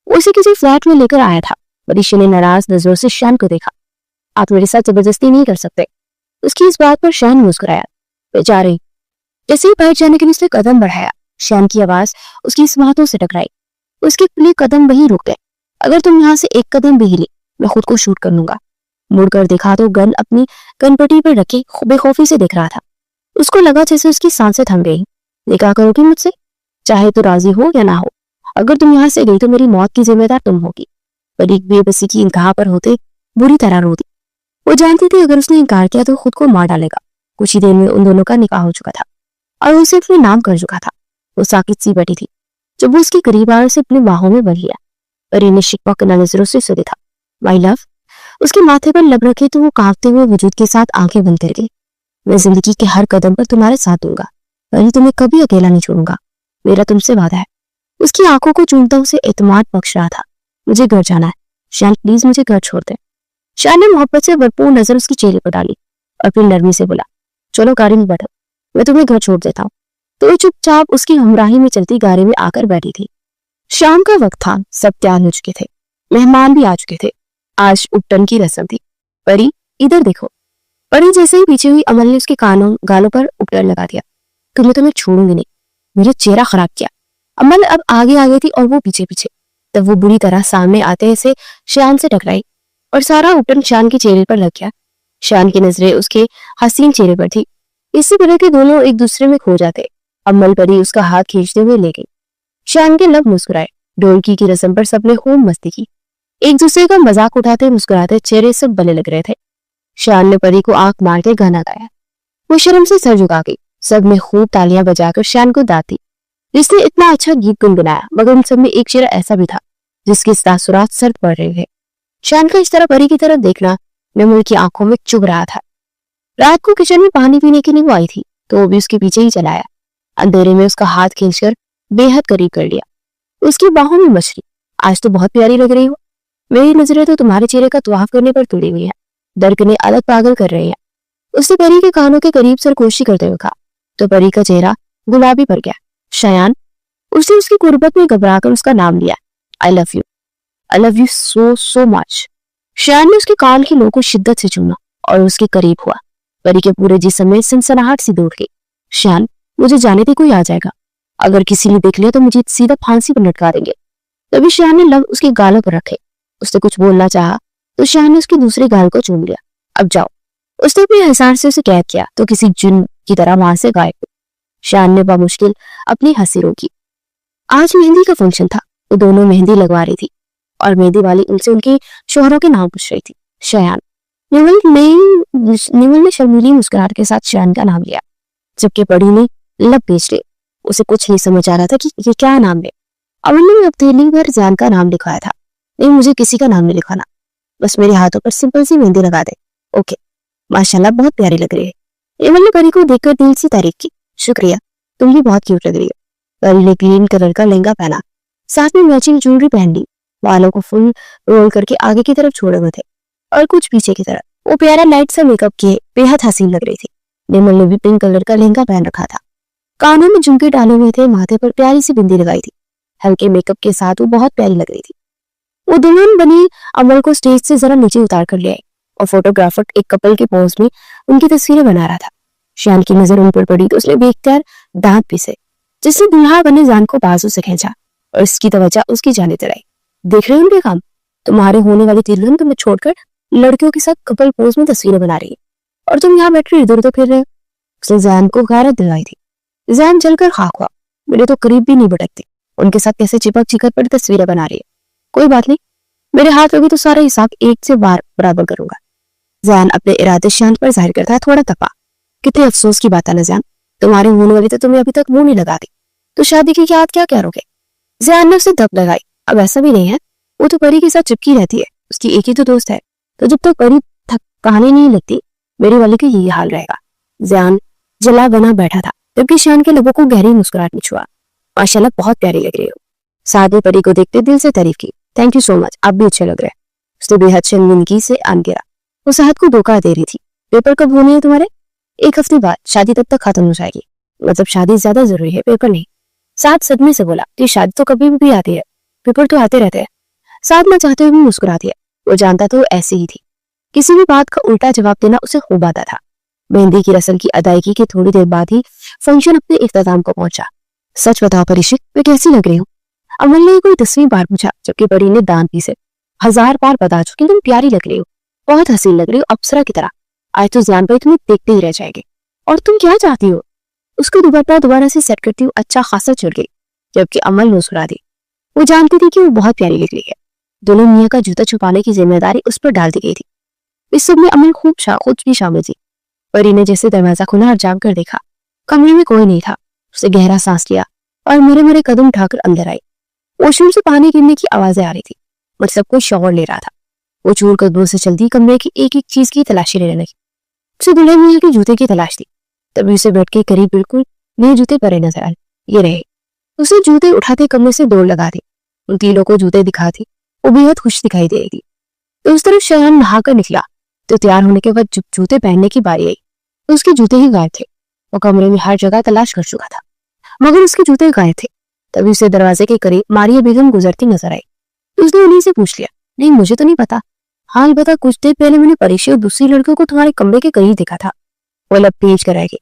वो उसे किसी फ्लैट में लेकर आया था। परीशा ने नाराज नजरों से श्यान को देखा। आप मेरे साथ जबरदस्ती नहीं कर सकते। उसकी इस बात पर श्यान मुस्कुराया। बेचारे। जैसे ही बैठ जाने के लिए उसने कदम बढ़ाया, श्यान की आवाज उसकी इस बातों से टकराई। उसके लिए कदम वहीं रुक गए। अगर तुम यहाँ से एक कदम भी हिले मैं खुद को शूट कर लूंगा। मुड़कर देखा तो गन अपनी कनपट्टी पर रखे बेखौफी से देख रहा था। उसको लगा जैसे उसकी सांसें थम गई। निकाह करोगी मुझसे? चाहे तो राजी हो या ना हो। अगर तुम यहाँ से गई तो मेरी मौत की जिम्मेदार तुम होगी। परी बेबसी की इंतहा पर होते बुरी तरह रो दी। वो जानती थी अगर उसने इनकार किया तो खुद को मार डालेगा। कुछ ही देर में उन दोनों का निकाह हो चुका था और उसे अपने नाम कर चुका था। वो साकित सी बैठी थी। जब वो उसके करीब आया उसे अपनी बाहों में भर लिया। परी ने शिकवा करना नजरों से उसे देखा। My love. उसके माथे पर लब रखे तो वो कांपते हुए वजूद के साथ आंखें बंद कर गई। मैं जिंदगी के हर कदम पर तुम्हारे साथ दूंगा। परी तुम्हें कभी अकेला नहीं छोड़ूंगा। मेरा तुमसे वादा है। उसकी आंखों को चूमता उसे एतमाद बख्श रहा था। मुझे घर जाना है। श्यान प्लीज मुझे घर छोड़ दे। श्यान ने मोहब्बत से भरपूर नजर उसके चेहरे पर डाली और फिर नरमी से बोला, चलो गाड़ी में बैठो, मैं तुम्हें घर छोड़ देता हूँ। तो वो चुपचाप उसकी हमराही में चलती गाड़ी में आकर बैठी थी। शाम का वक्त था। सब तैयार हो चुके थे। मेहमान भी आ चुके थे। आज उपटन की रस्म थी। परी इधर देखो। परी जैसे ही पीछे हुई अमल ने उसके गालों पर उपटन लगा दिया। तुम्हें छोड़ूंगी नहीं। मेरा चेहरा खराब किया। अमल अब आगे आगे थी और वो पीछे पीछे। तब वो बुरी तरह सामने आते से श्यान से टकराई और सारा उपटन श्यान के चेहरे पर लग गया। श्यान की नजरें उसके हसीन चेहरे पर थी। इससे पहले कि दोनों एक दूसरे में खो जाते, अमल परी उसका हाथ खींचते हुए ले गई। श्यान के लब मुस्कुराए। ढोलकी की रस्म पर सबने खूब मस्ती की। एक दूसरे का मजाक उठाते मुस्कुराते चेहरे सब भले लग रहे थे। श्यान ने परी को आंख मार के गाना गाया। वो शर्म से सर झुका गई। सब ने खूब तालियां बजाकर श्यान को दाद दी। जिसने इतना अच्छा गीत गुनगुनाया, मगर उन सब में एक चेहरा ऐसा भी था जिसके तासुरात सर्द पड़ रहे थे। श्यान का इस तरह परी की तरफ देखना नमूल की आंखों में चुभ रहा था। रात को किचन में पानी पीने के लिए वो आई थी तो वो भी उसके पीछे ही चलाया। अंधेरे में उसका हाथ खींचकर बेहद करीब कर लिया। उसकी बाहों में मछली, आज तो बहुत प्यारी लग रही हो। मेरी नजरें तो तुम्हारे चेहरे का तवाफ करने पर तुड़ी हुई है, धड़कनें अलग पागल कर रही हैं। उसने परी के कानों के करीब सरगोशी करते हुए कहा, तो परी का चेहरा गुलाबी पड़ गया। शयान। उसने उसकी गुर्बत में घबराकर उसका नाम लिया। I love you so so much. Shayan ने उसके कान की नोक को शिद्दत से चूमा और उसके करीब हुआ। परी के पूरे जिस्म में सनसनाहट सी दौड़ गई। शयान, मुझे जाने दे, कोई आ जाएगा। अगर किसी ने देख लिया तो मुझे सीधा फांसी पर लटका देंगे। तभी शयान ने लब उसके गालों पर रखे। उसने कुछ बोलना चाहा तो शयान ने उसके दूसरे गाल को चूम लिया। अब जाओ। उसने अपने हिसार से उसे कैद किया तो किसी जिन की तरह वहां से गायब हुई। शयान ने बामुश्किल अपनी हंसी रोकी। आज मेहंदी का फंक्शन था। वो दोनों मेहंदी लगवा रही थी और मेहंदी वाली उनसे उनके शोहरों के नाम पूछ रही थी। शयान। निमल ने शर्मीली मुस्कुराहट के साथ शयान का नाम लिया, जबकि परी ने लब बेच ली। उसे कुछ नहीं समझ आ रहा था कि ये क्या नाम है। अमन ने हथेली पर जान का नाम लिखवाया था। नहीं, मुझे किसी का नाम नहीं लिखवाना, बस मेरे हाथों पर सिंपल सी मेहंदी लगा दे। ओके। माशाल्लाह, बहुत प्यारी लग रही है। निमल ने परी को देखकर दिल से तारीफ की। शुक्रिया, तुम भी बहुत क्यूट लग रही हो। परी ने ग्रीन कलर का लहंगा पहना, साथ में मैचिंग ज्वेलरी पहन ली। बालों को फुल रोल करके आगे की तरफ छोड़े हुए थे और कुछ पीछे की तरफ। वो प्यारा लाइट सा मेकअप किए बेहद हसीन लग रही थी। निमल ने भी पिंक कलर का लहंगा पहन रखा था, कानों में झुमके डाले हुए थे, माथे पर प्यारी सी बिंदी लगाई थी। हल्के मेकअप के साथ वो बहुत प्यारी लग रही थी। वो दुल्हन बनी अमल को स्टेज से जरा नीचे उतार कर ले आई और फोटोग्राफर एक कपल के पोज में उनकी तस्वीरें बना रहा था। शयान की नजर उन पर पड़ी तो उसने बेख्तियार दांत पीसे, जिसने दुल्हा बने जान को बाजू से खींचा और इसकी तवज्जो उसकी जाने चलाई। देख रहे हो उनके काम? तुम्हारे होने वाली दुल्हन तुम्हें छोड़कर लड़कियों के साथ कपल पोज में तस्वीरें बना रही है और तुम यहाँ बैठ कर इधर उधर फिर रहे हो। उसने जैन को गैरत दिलाई थी। जैन जलकर खाक हुआ। मेरे तो करीब भी नहीं भटकती, उनके साथ कैसे चिपक चिकर पर तस्वीरें बना रही है। कोई बात नहीं, मेरे हाथ लगे तो सारा हिसाब एक से बार बराबर करूंगा। जैन अपने इरादे शांत पर जाहिर करता है, थोड़ा तपा। कितने अफसोस की बात है ना जैन, तुम्हारी होने वाली तो तुम्हें अभी तक मुंह नहीं लगा दी, तो शादी की याद क्या करोगे? जैन ने उसे दब लगाई। अब ऐसा भी नहीं है, वो तो परी के साथ चिपकी रहती है, उसकी एक ही तो दोस्त है, तो जब तक परी थकाने नहीं लगती मेरी वाली का यही हाल रहेगा। जैन जला बना बैठा था, जबकि शयान के लबों को गहरी मुस्कुराहट छुआ। माशाल्लाह, बहुत प्यारी लग रही हो। साथ में परी को देखते दिल से तारीफ की। थैंक यू सो मच, आप भी अच्छे लग रहे हैं। उसने बेहद शर्मिंदगी से आन गिरा। वो साहत को धोखा दे रही थी। पेपर कब होने हैं तुम्हारे? 1 हफ्ते बाद, शादी तब तक खत्म हो जाएगी। मतलब शादी ज्यादा जरूरी है, पेपर नहीं। साथ सदमे से बोला कि शादी तो कभी भी आती है, पेपर तो आते रहते हैं। साथ में चाहते हुए भी मुस्कुरा दिया। वो जानता तो ऐसी ही थी, किसी भी बात का उल्टा जवाब देना उसे खूब आता था। मेहंदी की रस्म की अदायगी के थोड़ी देर बाद ही फंक्शन अपने इख्तिताम को पहुंचा। सच बताओ परिशिक, वे कैसी लग रही हो? अमल ने कोई 10वीं बार पूछा, जबकि बड़ी ने दान पी से 1000 बार बता चुकी तुम प्यारी लग रही हो, बहुत हसीन लग रही हो, अप्सरा की तरह। आज तो जान पाई तुम्हें देखते ही रह जाएंगे। और तुम क्या चाहती हो? उसको दुपट्टा दोबारा से सेट करती हुई अच्छा खासा चढ़ गई, जबकि अमल मुस्कुरा दी। वो जानती थी कि वो बहुत प्यारी लग रही है। दुल्हन मियां का जूता छुपाने की जिम्मेदारी उस पर डाल दी गई थी। इस सब में अमल खुद भी शामिल थी। परी ने जैसे दरवाजा खुला और जाग कर देखा, कमरे में कोई नहीं था। उसने गहरा सांस लिया और मेरे मेरे कदम उठाकर अंदर आई। वॉशरूम से पानी गिरने की आवाजें आ रही थी, मतलब कोई शॉवर ले रहा था। वो चूर कदमों से चलती कमरे की एक एक चीज की तलाशी लेने लगी। उसे दुल्हन मियां के जूते की तलाश थी। तभी उसे बेड के करीब बिल्कुल नए जूते पड़े नजर आए। ये रहे। उसे जूते उठाते कमरे से दौड़ लगा दी। उन तीनों को जूते दिखाती वो बेहद खुश दिखाई दे रही थी। तो उस तरफ शयान नहाकर निकला तो तैयार होने के बाद जब जूते पहनने की बारी आई तो उसके जूते ही गायब थे। वो कमरे में हर जगह तलाश कर चुका था, मगर उसके जूते गायब थे। तभी उसे दरवाजे के करीब मारिया बेगम गुजरती नजर आई। तो उसने उन्हीं से पूछ लिया, नहीं मुझे तो नहीं पता, हाल बता, कुछ देर पहले मैंने परीक्षी और दूसरी लड़कियों को तुम्हारे कमरे के करीब देखा था। वो लब पेश कराएगी।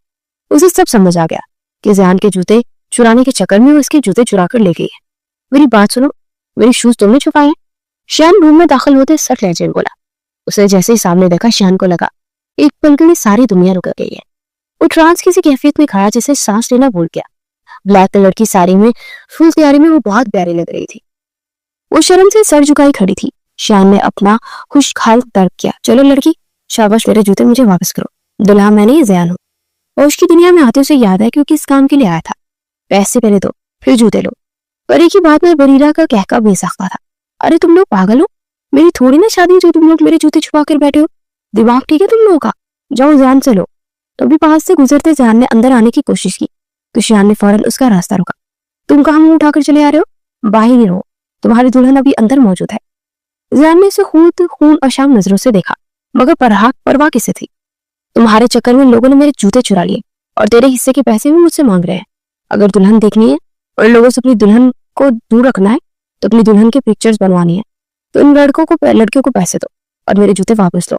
उसे सब समझ आ गया कि जहान के जूते चुराने के चक्कर में वो इसके जूते चुरा कर ले गई है। मेरी बात सुनो, मेरी शूज तुमने छुपाए हैं? शयान रूम में दाखिल होते सट लहजे में बोला। उसे जैसे ही सामने देखा, शयान को लगा एक पल के लिए सारी दुनिया रुक गई है। वो ट्रांस किसी कैफियत में खड़ा जिसे सांस लेना भूल गया। ब्लैक कलर की साड़ी में फुल तैयारी में वो बहुत प्यारी लग रही थी। वो शर्म से सर झुकाई खड़ी थी। शयान ने अपना खुशहाल तर्क किया, चलो लड़की, शाबाश, मेरे जूते मुझे वापस करो। दुल्हा मैं नहीं, जयान हूँ। होश की दुनिया में आते उसे याद है क्योंकि इस काम के लिए आया था। पैसे पहले दो, फिर जूते लो। परी की बात में बरीरा का कहका बेसाख्ता था। अरे तुम लोग पागल हो, मेरी थोड़ी ना शादी जो तुम लोग मेरे जूते छुपा कर बैठे हो। दिमाग ठीक है तुम लोगों का? जाओ ध्यान से लो। तभी पास से गुजरते जयान ने अंदर आने की कोशिश की तो शयान ने फौरन उसका रास्ता रोका। तुम कहाँ मुंह उठाकर चले आ रहे हो? बाहर ही रहो, तुम्हारी दुल्हन अभी अंदर मौजूद है। जियान ने उसे खुद खून अशाम नजरों से देखा, मगर परवाह किसे थी? तुम्हारे चक्कर में लोगों ने मेरे जूते चुरा लिए और तेरे हिस्से के पैसे भी मुझसे मांग रहे हैं। अगर दुल्हन देखनी है और लोगों से अपनी दुल्हन को दूर रखना है तो अपनी दुल्हन की पिक्चर्स बनवानी है तो इन लड़कियों को पैसे दो और मेरे जूते वापस लो,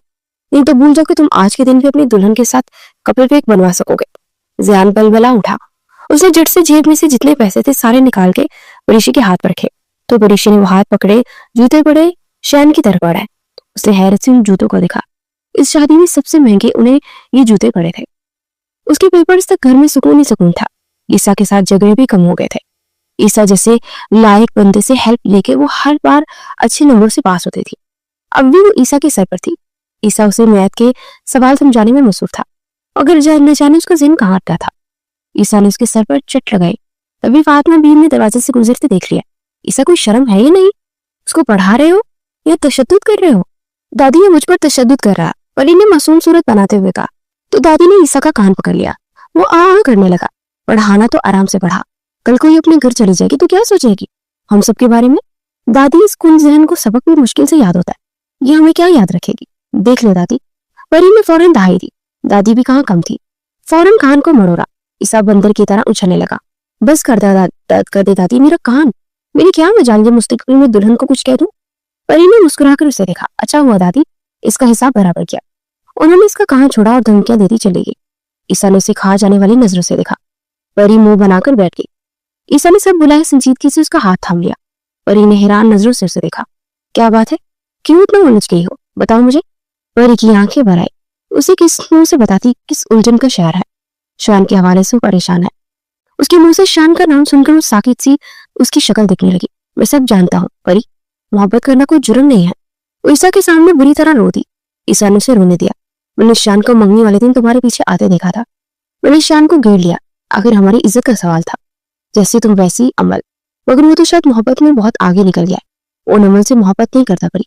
नहीं तो भूल जाओ कि तुम आज के दिन भी अपनी दुल्हन के साथ कपल पेक बनवा सकोगे। जियान बलबला उठा। उसने झट से जेब में से जितने पैसे थे सारे निकाल के परीशी के हाथ पर रखे तो परीशी ने वो हाथ पकड़े, जूते पड़े, शैन की तरफ बढ़ाए। उसने हैरत से उन जूतों को देखा। इस शादी में सबसे महंगे उन्हें ये जूते पड़े थे। उसके पेपर्स तक घर में सुकून ही सुकून था। ईसा के साथ झगड़े भी कम हो गए थे। ईसा जैसे लायक बंदे से हेल्प लेके वो हर बार अच्छे नंबर से पास होती थी। अब भी वो ईसा के सर पर थी। ईसा उसे मैथ के सवाल समझाने में मसरूफ था। अगर न जाने उसका ज़हन कहाँ अटका था। ईसा ने उसके सर पर चट लगाई। तभी फातिमा बीन ने दरवाजे से गुजरते देख लिया। ईसा कोई शर्म है या नहीं? उसको पढ़ा रहे हो या तशद्दुद कर रहे हो? दादी ये मुझ पर तशद्दुद कर रहा, परी ने मासूम सूरत बनाते हुए कहा। तो दादी ने ईसा का कान पकड़ लिया। वो आ करने लगा। पढ़ाना तो आराम से पढ़ा, कल को ये अपने घर चली जाएगी तो क्या सोचेगी हम सब के बारे में? दादी इस कुन जहन को सबक भी मुश्किल से याद होता है, ये हमें क्या याद रखेगी? देख ले दादी। परी ने फौरन दहाई दी। दादी भी कहाँ कम थी, फौरन कान को मरोड़ा। ईसा बंदर की तरह उछलने लगा। बस कर दे दादी, मेरा कान, मेरी क्या मजाल ये मुस्तकबिल में दुल्हन को कुछ कह दूं? परी ने मुस्कुराकर उसे देखा। अच्छा हुआ दादी, इसका हिसाब बराबर किया। उन्होंने इसका कान छोड़ा और धमकियां देती चली गई। ईसा ने उसे खा जाने वाली नजरों से देखा। परी मुंह बनाकर बैठ गई। ईसा ने सब बुलाए संजीदगी से उसका हाथ थाम लिया। परी ने हैरान नजरों से उसे देखा। क्या बात है, क्यों इतना उलझ गई हो, बताओ मुझे। परी की आंखें भर आई। उसे किस मुंह से बताती किस उलझन का शहर है। शान के हवाले से वो परेशान है। उसके मुंह से शान का नाम सुनकर वो साकित सी उसकी शक्ल दिखने लगी। मैं सब जानता हूँ परी, मोहब्बत करना कोई जुर्म नहीं है। वो ईसा के सामने बुरी तरह रो दी। ईसा ने उसे रोने दिया। मैंने शान को मंगनी वाले दिन तुम्हारे पीछे आते देखा था। मैंने शान को घेर लिया। आखिर हमारी इज्जत का सवाल था, जैसे तुम वैसी अमल। मगर वो तो शायद मोहब्बत में बहुत आगे निकल गया। वो नमल से मोहब्बत नहीं करता परी,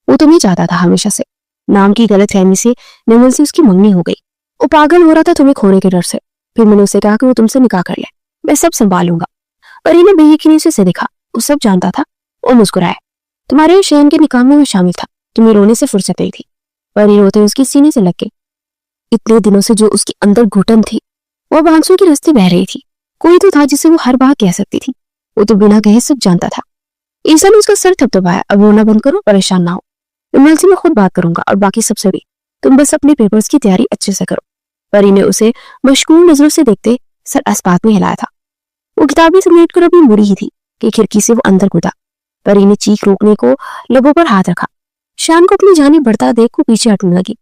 वो तुम्हें चाहता था हमेशा से। नाम की गलत फहमी से नमल से उसकी मंगनी हो गई। वो पागल हो रहा था तुम्हें खोने के डर से। फिर मैंने उसे कहा कि वो तुमसे निकाह कर ले, मैं सब संभालूंगा। परी ने बेयकीनी से उसे देखा। वो सब जानता था। वो मुस्कुराया। तुम्हारे शयन के निकाह में वो शामिल था, तुम्हें रोने से फुर्सत नहीं थी। परी रोते उसकी सीने से लग गई। इतने दिनों से जो उसकी अंदर घुटन थी वो अब आंसू की रस्ते बह रही थी। कोई तो था जिसे वो हर बात कह सकती थी। वो तो बिना कहे सब जानता था। ईसा ने उसका सर थपथपाया। अब रोना बंद करो, परेशान ना हो। इमरान से मैं खुद बात करूंगा और बाकी सबसे भी। तुम बस अपने पेपर्स की तैयारी अच्छे से करो। परी ने उसे मशकूल नजरों से देखते सर अस्पात में हिलाया था। वो किताबें समेट कर अभी मुड़ी ही थी कि खिड़की से वो अंदर कूदा। परी ने चीख रोकने को लबों पर हाथ रखा। शान को अपनी जानी बढ़ता देख को पीछे हटने लगी।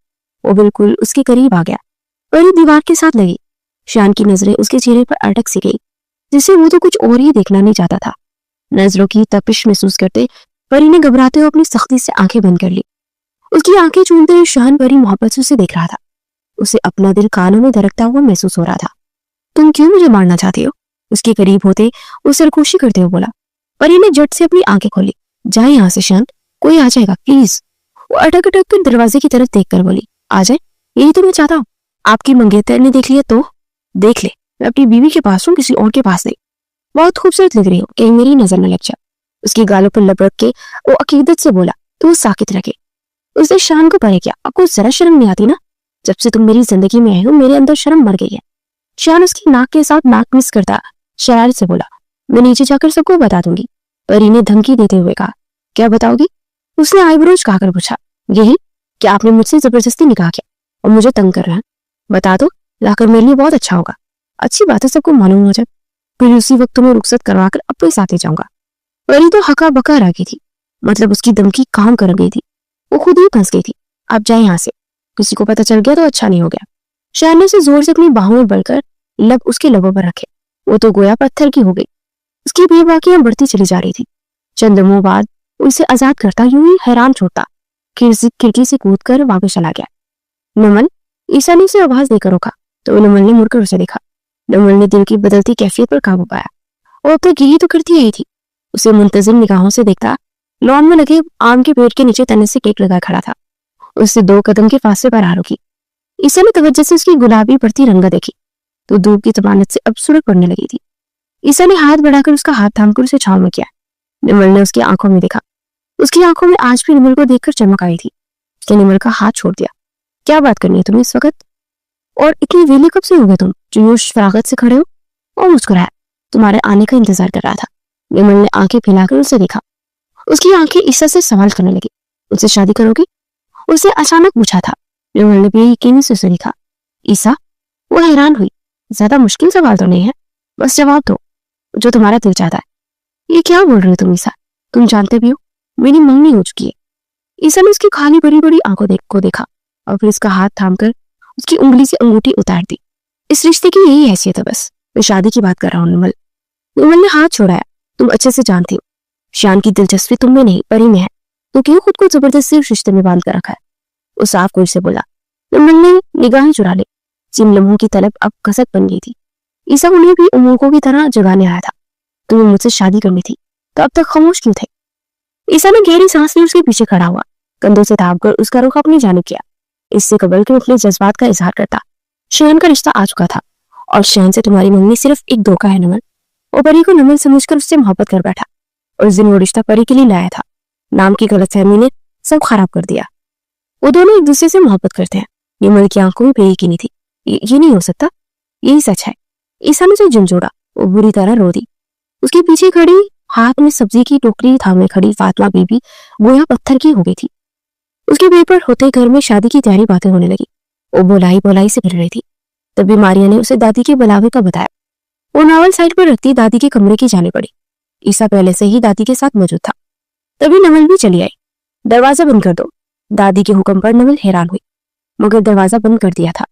वो बिल्कुल उसके करीब आ गया। परी दीवार के साथ लगी। शान की नजरें उसके चेहरे पर अटक सी गई, जिसे वो तो कुछ और ही देखना नहीं चाहता था। नजरों की तपिश महसूस करते परी ने घबराते हुए अपनी सख्ती से आंखें बंद कर ली। उसकी आंखें चूमते हुए शान परी मोहब्बत से उसे देख रहा था। उसे अपना दिल कानों में धड़कता हुआ महसूस हो रहा था। तुम क्यों मुझे मारना चाहती हो? उसके करीब होते वो सरगोशी करते हुए बोला। परी ने झट से अपनी आंखें खोली। जाए यहाँ से शान, कोई आ जाएगा प्लीज। वो अटक अटक कर दरवाजे की तरफ देखकर बोली, आ जाए, यही तो मैं चाहता हूँ। आपकी मंगेतर ने देख लिया तो देख ले, मैं अपनी बीवी के पास हूँ, किसी और के पास नहीं। बहुत खूबसूरत लग रही हो, कहीं मेरी नजर न लग जाए। उसकी गालों पर लपक के वो अकीदत से बोला। तो वो साकित रखे। उसने शान को परे किया। आपको जरा शर्म नहीं आती ना? जब से तुम मेरी जिंदगी में आई हो मेरे अंदर शर्म मर गई है। शान उसकी नाक के साथ नाक मिस करता शरारत से बोला, मैं नीचे जाकर सबको बता दूंगी। परी ने धमकी देते हुए कहा, क्या बताओगी? उसने आईब्रोज कहाकर पूछा। यही कि आपने मुझसे जबरदस्ती निकाह किया और मुझे तंग कर रहा है। बता दो, लाकर मेरे लिए बहुत अच्छा होगा। अच्छी बात है, सबको मालूम हो जाए, फिर उसी वक्त तुम्हें रुखसत करवाकर अपने साथ ले जाऊंगा। परी तो हका बका रह गई थी। मतलब उसकी धमकी काम कर गई थी। वो खुद ही फंस गई थी। आप जाए यहाँ से, किसी को पता चल गया तो अच्छा नहीं हो गया। शान ने उसे जोर से अपनी बाहों में बढ़कर लब उसके लबों पर रखे। वो तो गोया पत्थर की हो गई। उसकी बेबाकियां बढ़ती चली जा रही थी। चंद लम्हों बाद उसे आजाद करता यूं ही हैरान छोड़ता खिड़की से कूद कर वापस चला गया। नमल, ईसा ने उसे आवाज देकर रोका तो नमल ने मुड़कर उसे देखा। नमल ने दिल की बदलती कैफियत पर काबू पाया। वो अब तक यही तो करती आई थी। उसे मुंतजिम निगाहों से देखता लॉन में लगे आम के पेड़ के नीचे तने से केक लगाए खड़ा था। उससे 2 कदम के फासले पर आ रुकी। ईसा ने तवज्जो से उसकी गुलाबी बढ़ती रंगत देखी तो धूप की तमानत से अब सुरख पड़ने लगी थी। ईसा ने हाथ बढ़ाकर उसका हाथ थामकर उसे छांव में किया। नमल ने उसकी आंखों में देखा। उसकी आंखों में आज भी निमल को देखकर चमक आई थी। उसने निमल का हाथ छोड़ दिया। क्या बात करनी है तुम्हें इस वक्त? और इतनी वेले कब से हो गए तुम जो यूं फरागत से खड़े हो? और मुस्कुराया। तुम्हारे आने का इंतजार कर रहा था। निमल ने आंखें फैलाकर उसे देखा। उसकी आंखें ईसा से सवाल करने लगी। उससे शादी करोगी? उसे अचानक पूछा था। निमल ने बेयकीनी से उसे देखा। ईसा? वो हैरान हुई। ज्यादा मुश्किल सवाल तो नहीं है, बस जवाब दो जो तुम्हारा दिल चाहता है। ये क्या बोल रहे हो तुम ईसा? तुम जानते भी हो मेरी मंगनी हो चुकी है। ईसा ने उसकी खाली बड़ी बड़ी आंखों को देखा और फिर उसका हाथ थामकर उसकी उंगली से अंगूठी उतार दी। इस रिश्ते की यही हैसियत है बस। मैं शादी की बात कर रहा हूँ निमल। निमल ने हाथ छोड़ाया। तुम अच्छे से जानती हो शान की दिलचस्पी तुम में नहीं परी में है, तो क्यों खुद को जबरदस्ती उस रिश्ते में बांध कर रखा है? वो साफ कोई से बोला। निमल ने निगाहें चुरा ली। जिन लम्हों की तलब अब कसक बन गई थी। ईसा उन्हें भी उम्मीदों की तरह जगाने आया था। तुम्हें मुझसे शादी करनी थी तो अब तक खामोश क्यों थे? ईसा ने गहरी सांस ली। उसके पीछे खड़ा हुआ, कंधों से थामकर उसका रुख अपनी जानिब किया। इससे कबल के अपने जज्बात का इजहार करता। शहन का रिश्ता आ चुका था और शहन से तुम्हारी मंगनी सिर्फ एक धोखा है निमल। वो परी को निमल समझकर उससे मोहब्बत कर बैठा और उस दिन वो रिश्ता परी के लिए लाया था। नाम की गलतफहमी ने सब खराब कर दिया। वो दोनों एक दूसरे से मोहब्बत करते हैं। निमल की आंखों में बेयकीनी थी। ये नहीं हो सकता, यही सच है। ईसा ने जो झंझोड़ा वो बुरी तरह रो दी। उसके पीछे खड़ी हाथ में सब्जी की टोकरी थामे खड़ी फातिमा बीबी गोया पत्थर की हो गई थी। उसके पेपर होते घर में शादी की तैयारी बातें होने लगी। वो बोलाई से गिर रही थी। तभी मारिया ने उसे दादी के बुलावे का बताया। वो नावल साइड पर रखती दादी के कमरे की जाने पड़ी। ईसा पहले से ही दादी के साथ मौजूद था। तभी नमल भी चली आई। दरवाजा बंद कर दो। दादी के हुक्म पर नमल हैरान हुई, मगर दरवाजा बंद कर दिया था।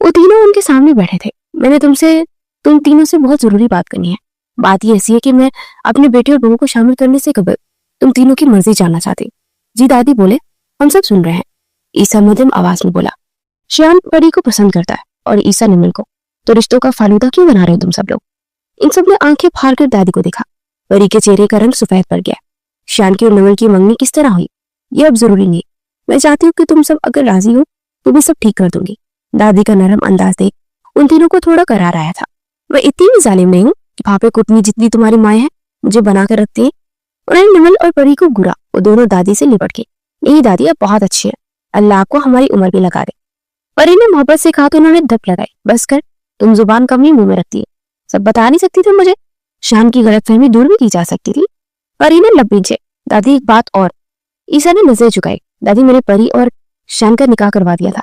वो तीनों उनके सामने बैठे थे। मैंने तुम तीनों से बहुत जरूरी बात करनी है। बात ये ऐसी है कि मैं अपने बेटे और बहू को शामिल करने से कबल तुम तीनों की मर्जी जानना चाहती। जी दादी बोले, हम सब सुन रहे हैं। ईसा मध्यम आवाज में बोला। श्यान परी को पसंद करता है और ईसा निमल को, तो रिश्तों का फालूदा क्यों बना रहे हो तुम सब लोग? इन सब ने आंखें फाड़ कर दादी को देखा। परी के चेहरे का रंग सफेद पड़ गया। श्यान की और निमल की मंगनी किस तरह हुई ये अब जरूरी नहीं। मैं चाहती हूँ कि तुम सब अगर राजी हो तो मैं सब ठीक कर दूंगी। दादी का नरम अंदाज देख उन तीनों को थोड़ा करार आया था। मैं इतनी भी जालिम नहीं हूँ कि भापे कुटनी जितनी तुम्हारी माए है मुझे बना कर रखती है। उन्होंने निमल और परी को घूरा। वो दोनों दादी से लिपट के, नहीं दादी अब बहुत अच्छी है, अल्लाह आपको हमारी उम्र भी लगा दे। परी ने मोहब्बत से कहा तो उन्होंने धप लगाई। बस कर, तुम जुबान कम ही मुंह में रखती है, सब बता नहीं सकती तुम मुझे। शान की गलतफहमी दूर भी की जा सकती थी। परी ने लब नीचे। दादी एक बात और। ईसा ने नजर झुकाई। दादी मैंने परी और शान का निकाह करवा दिया था।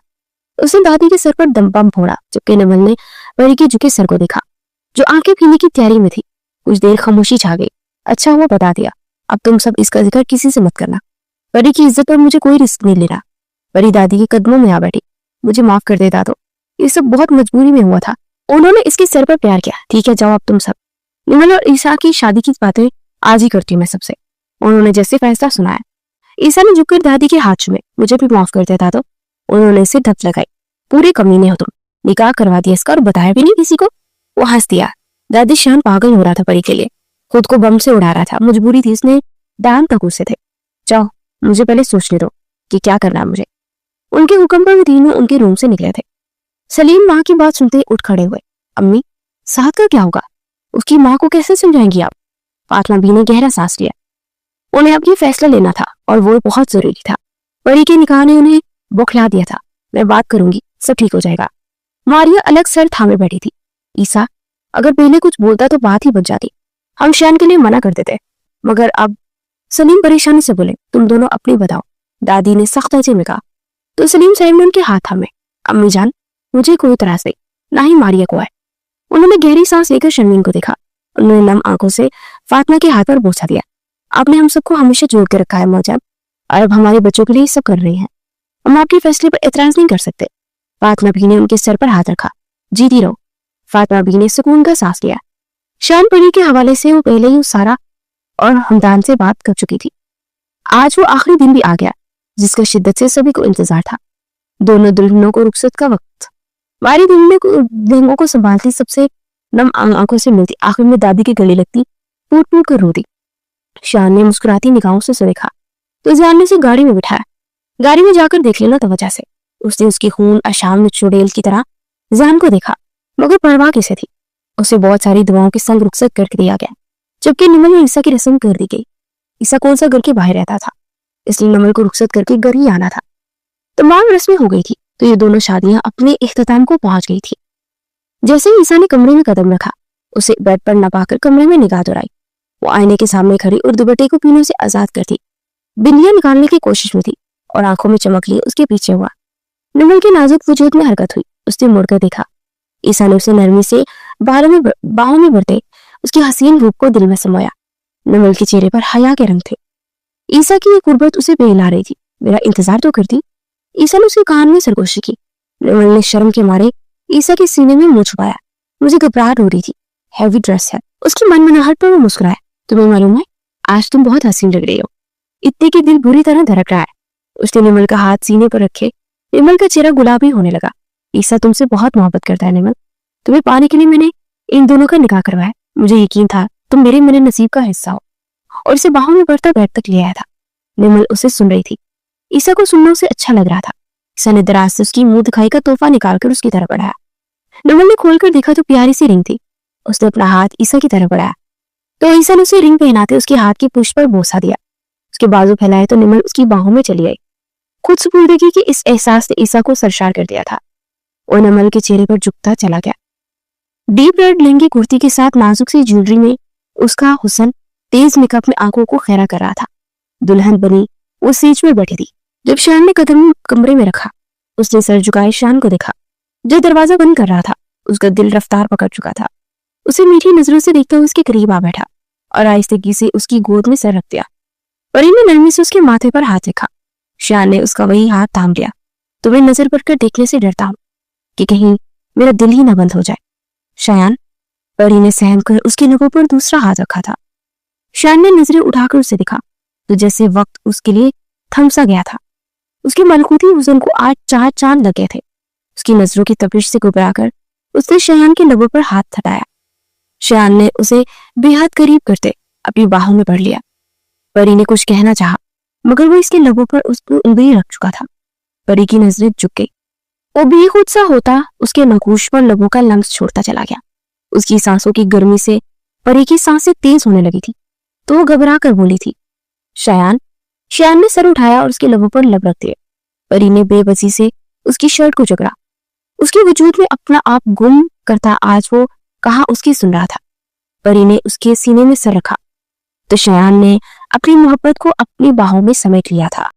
उसने दादी के सर पर दम बम फोड़ा, जबकि निमल ने परी के झुके सर को देखा जो आंखें पीने की तैयारी में थी। कुछ देर खामोशी छा गई। अच्छा हुआ बता दिया, अब तुम सब इसका जिक्र किसी से मत करना। परी की इज्जत पर मुझे कोई रिस्क नहीं लेना। परी दादी के कदमों में आ बैठी। मुझे माफ कर दे दादो, ये सब बहुत मजबूरी में हुआ था। उन्होंने इसके सर पर प्यार किया। ठीक है जाओ अब तुम सब। निमल और ईसा की शादी की बातें आज ही करती हूँ मैं सबसे। उन्होंने जैसे फैसला सुनाया। ईसा ने झुककर दादी के हाथ चूमे। मुझे भी माफ कर दे दादो। उन्होंने इसे धप लगाई। पूरे कमीने हो तुम, निकाह करवा दिया इसका और बताया भी नहीं किसी को। वो हंस दिया। दादी शान पागल हो रहा था परी के लिए, खुद को बम से उड़ा रहा था। मजबूरी थी, इसने डांग तक उसे थे। जाओ मुझे पहले सोचने दो कि क्या करना है मुझे। उनके हुक्म पर वो तीनों उनके रूम से निकले थे। सलीम माँ की बात सुनते उठ खड़े हुए। अम्मी साथ का क्या होगा? उसकी माँ को कैसे समझाएंगी आप? फातिमा बी ने गहरा सांस लिया। उन्हें अब ये फैसला लेना था और वो बहुत जरूरी था। परी के निकाह ने उन्हें बौखला दिया था। मैं बात करूंगी, सब ठीक हो जाएगा। मारिया अलग सर थामे बैठी थी। ईसा अगर पहले कुछ बोलता तो बात ही बच जाती। हम शान के लिए मना कर देते, मगर अब। सलीम परेशानी से बोले, तुम दोनों अपनी बताओ। दादी ने सख्त लहजे में कहा। तो सलीम साहब ने उनके हाथ थामे। अम्मी जान मुझे कोई इतराज नहीं, ना ही मारिया को है। उन्होंने गहरी सांस लेकर शर्मीन को देखा। उन्होंने नम आंखों से फातिमा के हाथ पर बोसा दिया। आपने हम सबको हमेशा जोड़ के रखा है मौजब, और अब हमारे बच्चों के लिए सब कर रही हैं। हम आपके फैसले पर एतराज नहीं कर सकते। फातिमा बी ने उनके सर पर हाथ रखा। जीती रहो। फातिमा बी ने सुकून का सांस लिया। शान परी के हवाले से वो पहले ही सारा और हमदान से बात कर चुकी थी। आज वो आखिरी दिन भी आ गया जिसका शिद्दत से सभी को इंतजार था। दोनों दुल्हनों को रुखसत का वक्त। मारी लहंगों को संभालती, सबसे नम आंखों से मिलती, आखिर में दादी के गले लगती, टूट टूट कर रोती। शान ने मुस्कुराती निगाहों से देखा तो जानने से गाड़ी में बिठाया। गाड़ी में जाकर देख लेना तवज्जो से। उसने उसकी खून अशाम में चुड़ैल की तरह जान को देखा, मगर परवाह किसे थी। उसे बहुत सारी दुआओं के संग रुखसत करके दिया गया, जबकि निमल और ईसा की रस्म कर दी गई। ईसा कौन सा घर के बाहर रहता था, इसलिए नमल को रुखसत करके घर ही आना था। तमाम रस्में हो गई थी तो ये दोनों शादियां अपने इख्तिताम को पहुंच गई थी। जैसे ही ईसा ने कमरे में कदम रखा, उसे बेड पर न पाकर कमरे में निगाह दौड़ाई। वो आईने के सामने खड़ी और दुपट्टे को पीनों से आजाद करती बिंदियां निकालने की कोशिश में थी और आंखों में चमक लिए उसके पीछे हुआ। नमल के नाजुक वजूद में हरकत हुई। उसने मुड़कर देखा। ईसा ने उसे नरमी से बाहों में भरते उसकी हसीन रूप को दिल में समाया। नमल के चेहरे पर हया के रंग थे। ईसा की ये कुर्बत उसे बेहिला रही थी। मेरा इंतजार तो करती। ईसा ने उसके कान में सरगोशी की। नमल ने शर्म के मारे ईसा के सीने में मुंह छुपाया। मुझे घबराहट हो रही थी। हैवी ड्रेस है। उसकी मनमनाहट पर वो मुस्कुराया। तुम्हें मालूम है, आज तुम बहुत हसीन लग रही हो। इतने की दिल बुरी तरह धड़क रहा है। उसने निमल का हाथ सीने पर रखे निमल का चेहरा गुलाबी होने लगा। ईसा तुमसे बहुत मोहब्बत करता है निमल। तुम्हें पाने के लिए मैंने इन दोनों का निकाह करवाया। मुझे यकीन था तुम मेरे नसीब का हिस्सा हो, और इसे बाहों में भरता बेड तक ले आया था। निमल उसे सुन रही थी। ईसा को सुनना उसे अच्छा लग रहा था। ईसा ने दराज से उसकी मुंह दिखाई का तोहफा निकालकर उसकी तरफ बढ़ाया। निमल ने खोलकर देखा तो प्यारी सी रिंग थी। उसने अपना हाथ ईसा की तरफ बढ़ाया तो ईसा ने उसे रिंग पहनाते उसके हाथ की पुष्ट पर बोसा दिया। उसके बाजू फैलाए तो निमल उसकी बाहों में चली आई। खुद सुपुर्दगी की इस एहसास ने ईसा को सरशार कर दिया था और निमल के चेहरे पर झुकता चला गया। डीप रेड लहंगे कुर्ती के साथ नाजुक सी ज्वेलरी में उसका हुस्न तेज मेकअप में आंखों को खैरा कर रहा था। दुल्हन बनी वो सीट में बैठी थी। जब शान ने कदम कमरे में रखा, उसने सर झुकाए शान को देखा जो दरवाजा बंद कर रहा था। उसका दिल रफ्तार पकड़ चुका था। उसे मीठी नजरों से देखता हुआ उसके करीब आ बैठा और आहिस्तगी से उसकी गोद में सर रख दिया। परी ने नरमी से उसके माथे पर हाथ रखा। शान ने उसका वही हाथ थाम लिया। तुम्हें नजर पड़कर देखने से डरता हूं कि कहीं मेरा दिल ही न बंद हो जाए। शायान, परी ने सहम कर उसके लबों पर दूसरा हाथ रखा था। शान ने नजरें उठाकर उसे देखा तो जैसे वक्त उसके लिए थम सा गया था। उसके मलकूती हुस्न को आज 4 चांद लग गए थे। उसकी नजरों की तपिश से घबराकर उसने शायान के लबों पर हाथ थटाया। शायान ने उसे बेहद करीब करते अपनी बाहों में भर लिया। परी ने कुछ कहना चाहा मगर वो इसके लबों पर उसको उंगली रख चुका था। परी की नजरें झुक गई। वो बेखुद सा होता उसके नकूश पर लबों का लम्स छोड़ता चला गया। उसकी सांसों की गर्मी से परी की सांसें तेज होने लगी थी तो वो घबरा कर बोली थी, शायान। शायान ने सर उठाया और उसके लबों पर लब रख दिए। परी ने बेबसी से उसकी शर्ट को जकड़ा। उसके वजूद में अपना आप गुम करता आज वो कहा उसकी सुन रहा था। परी ने उसके सीने में सर रखा तो शायान ने अपनी मोहब्बत को अपनी बाहों में समेट लिया था।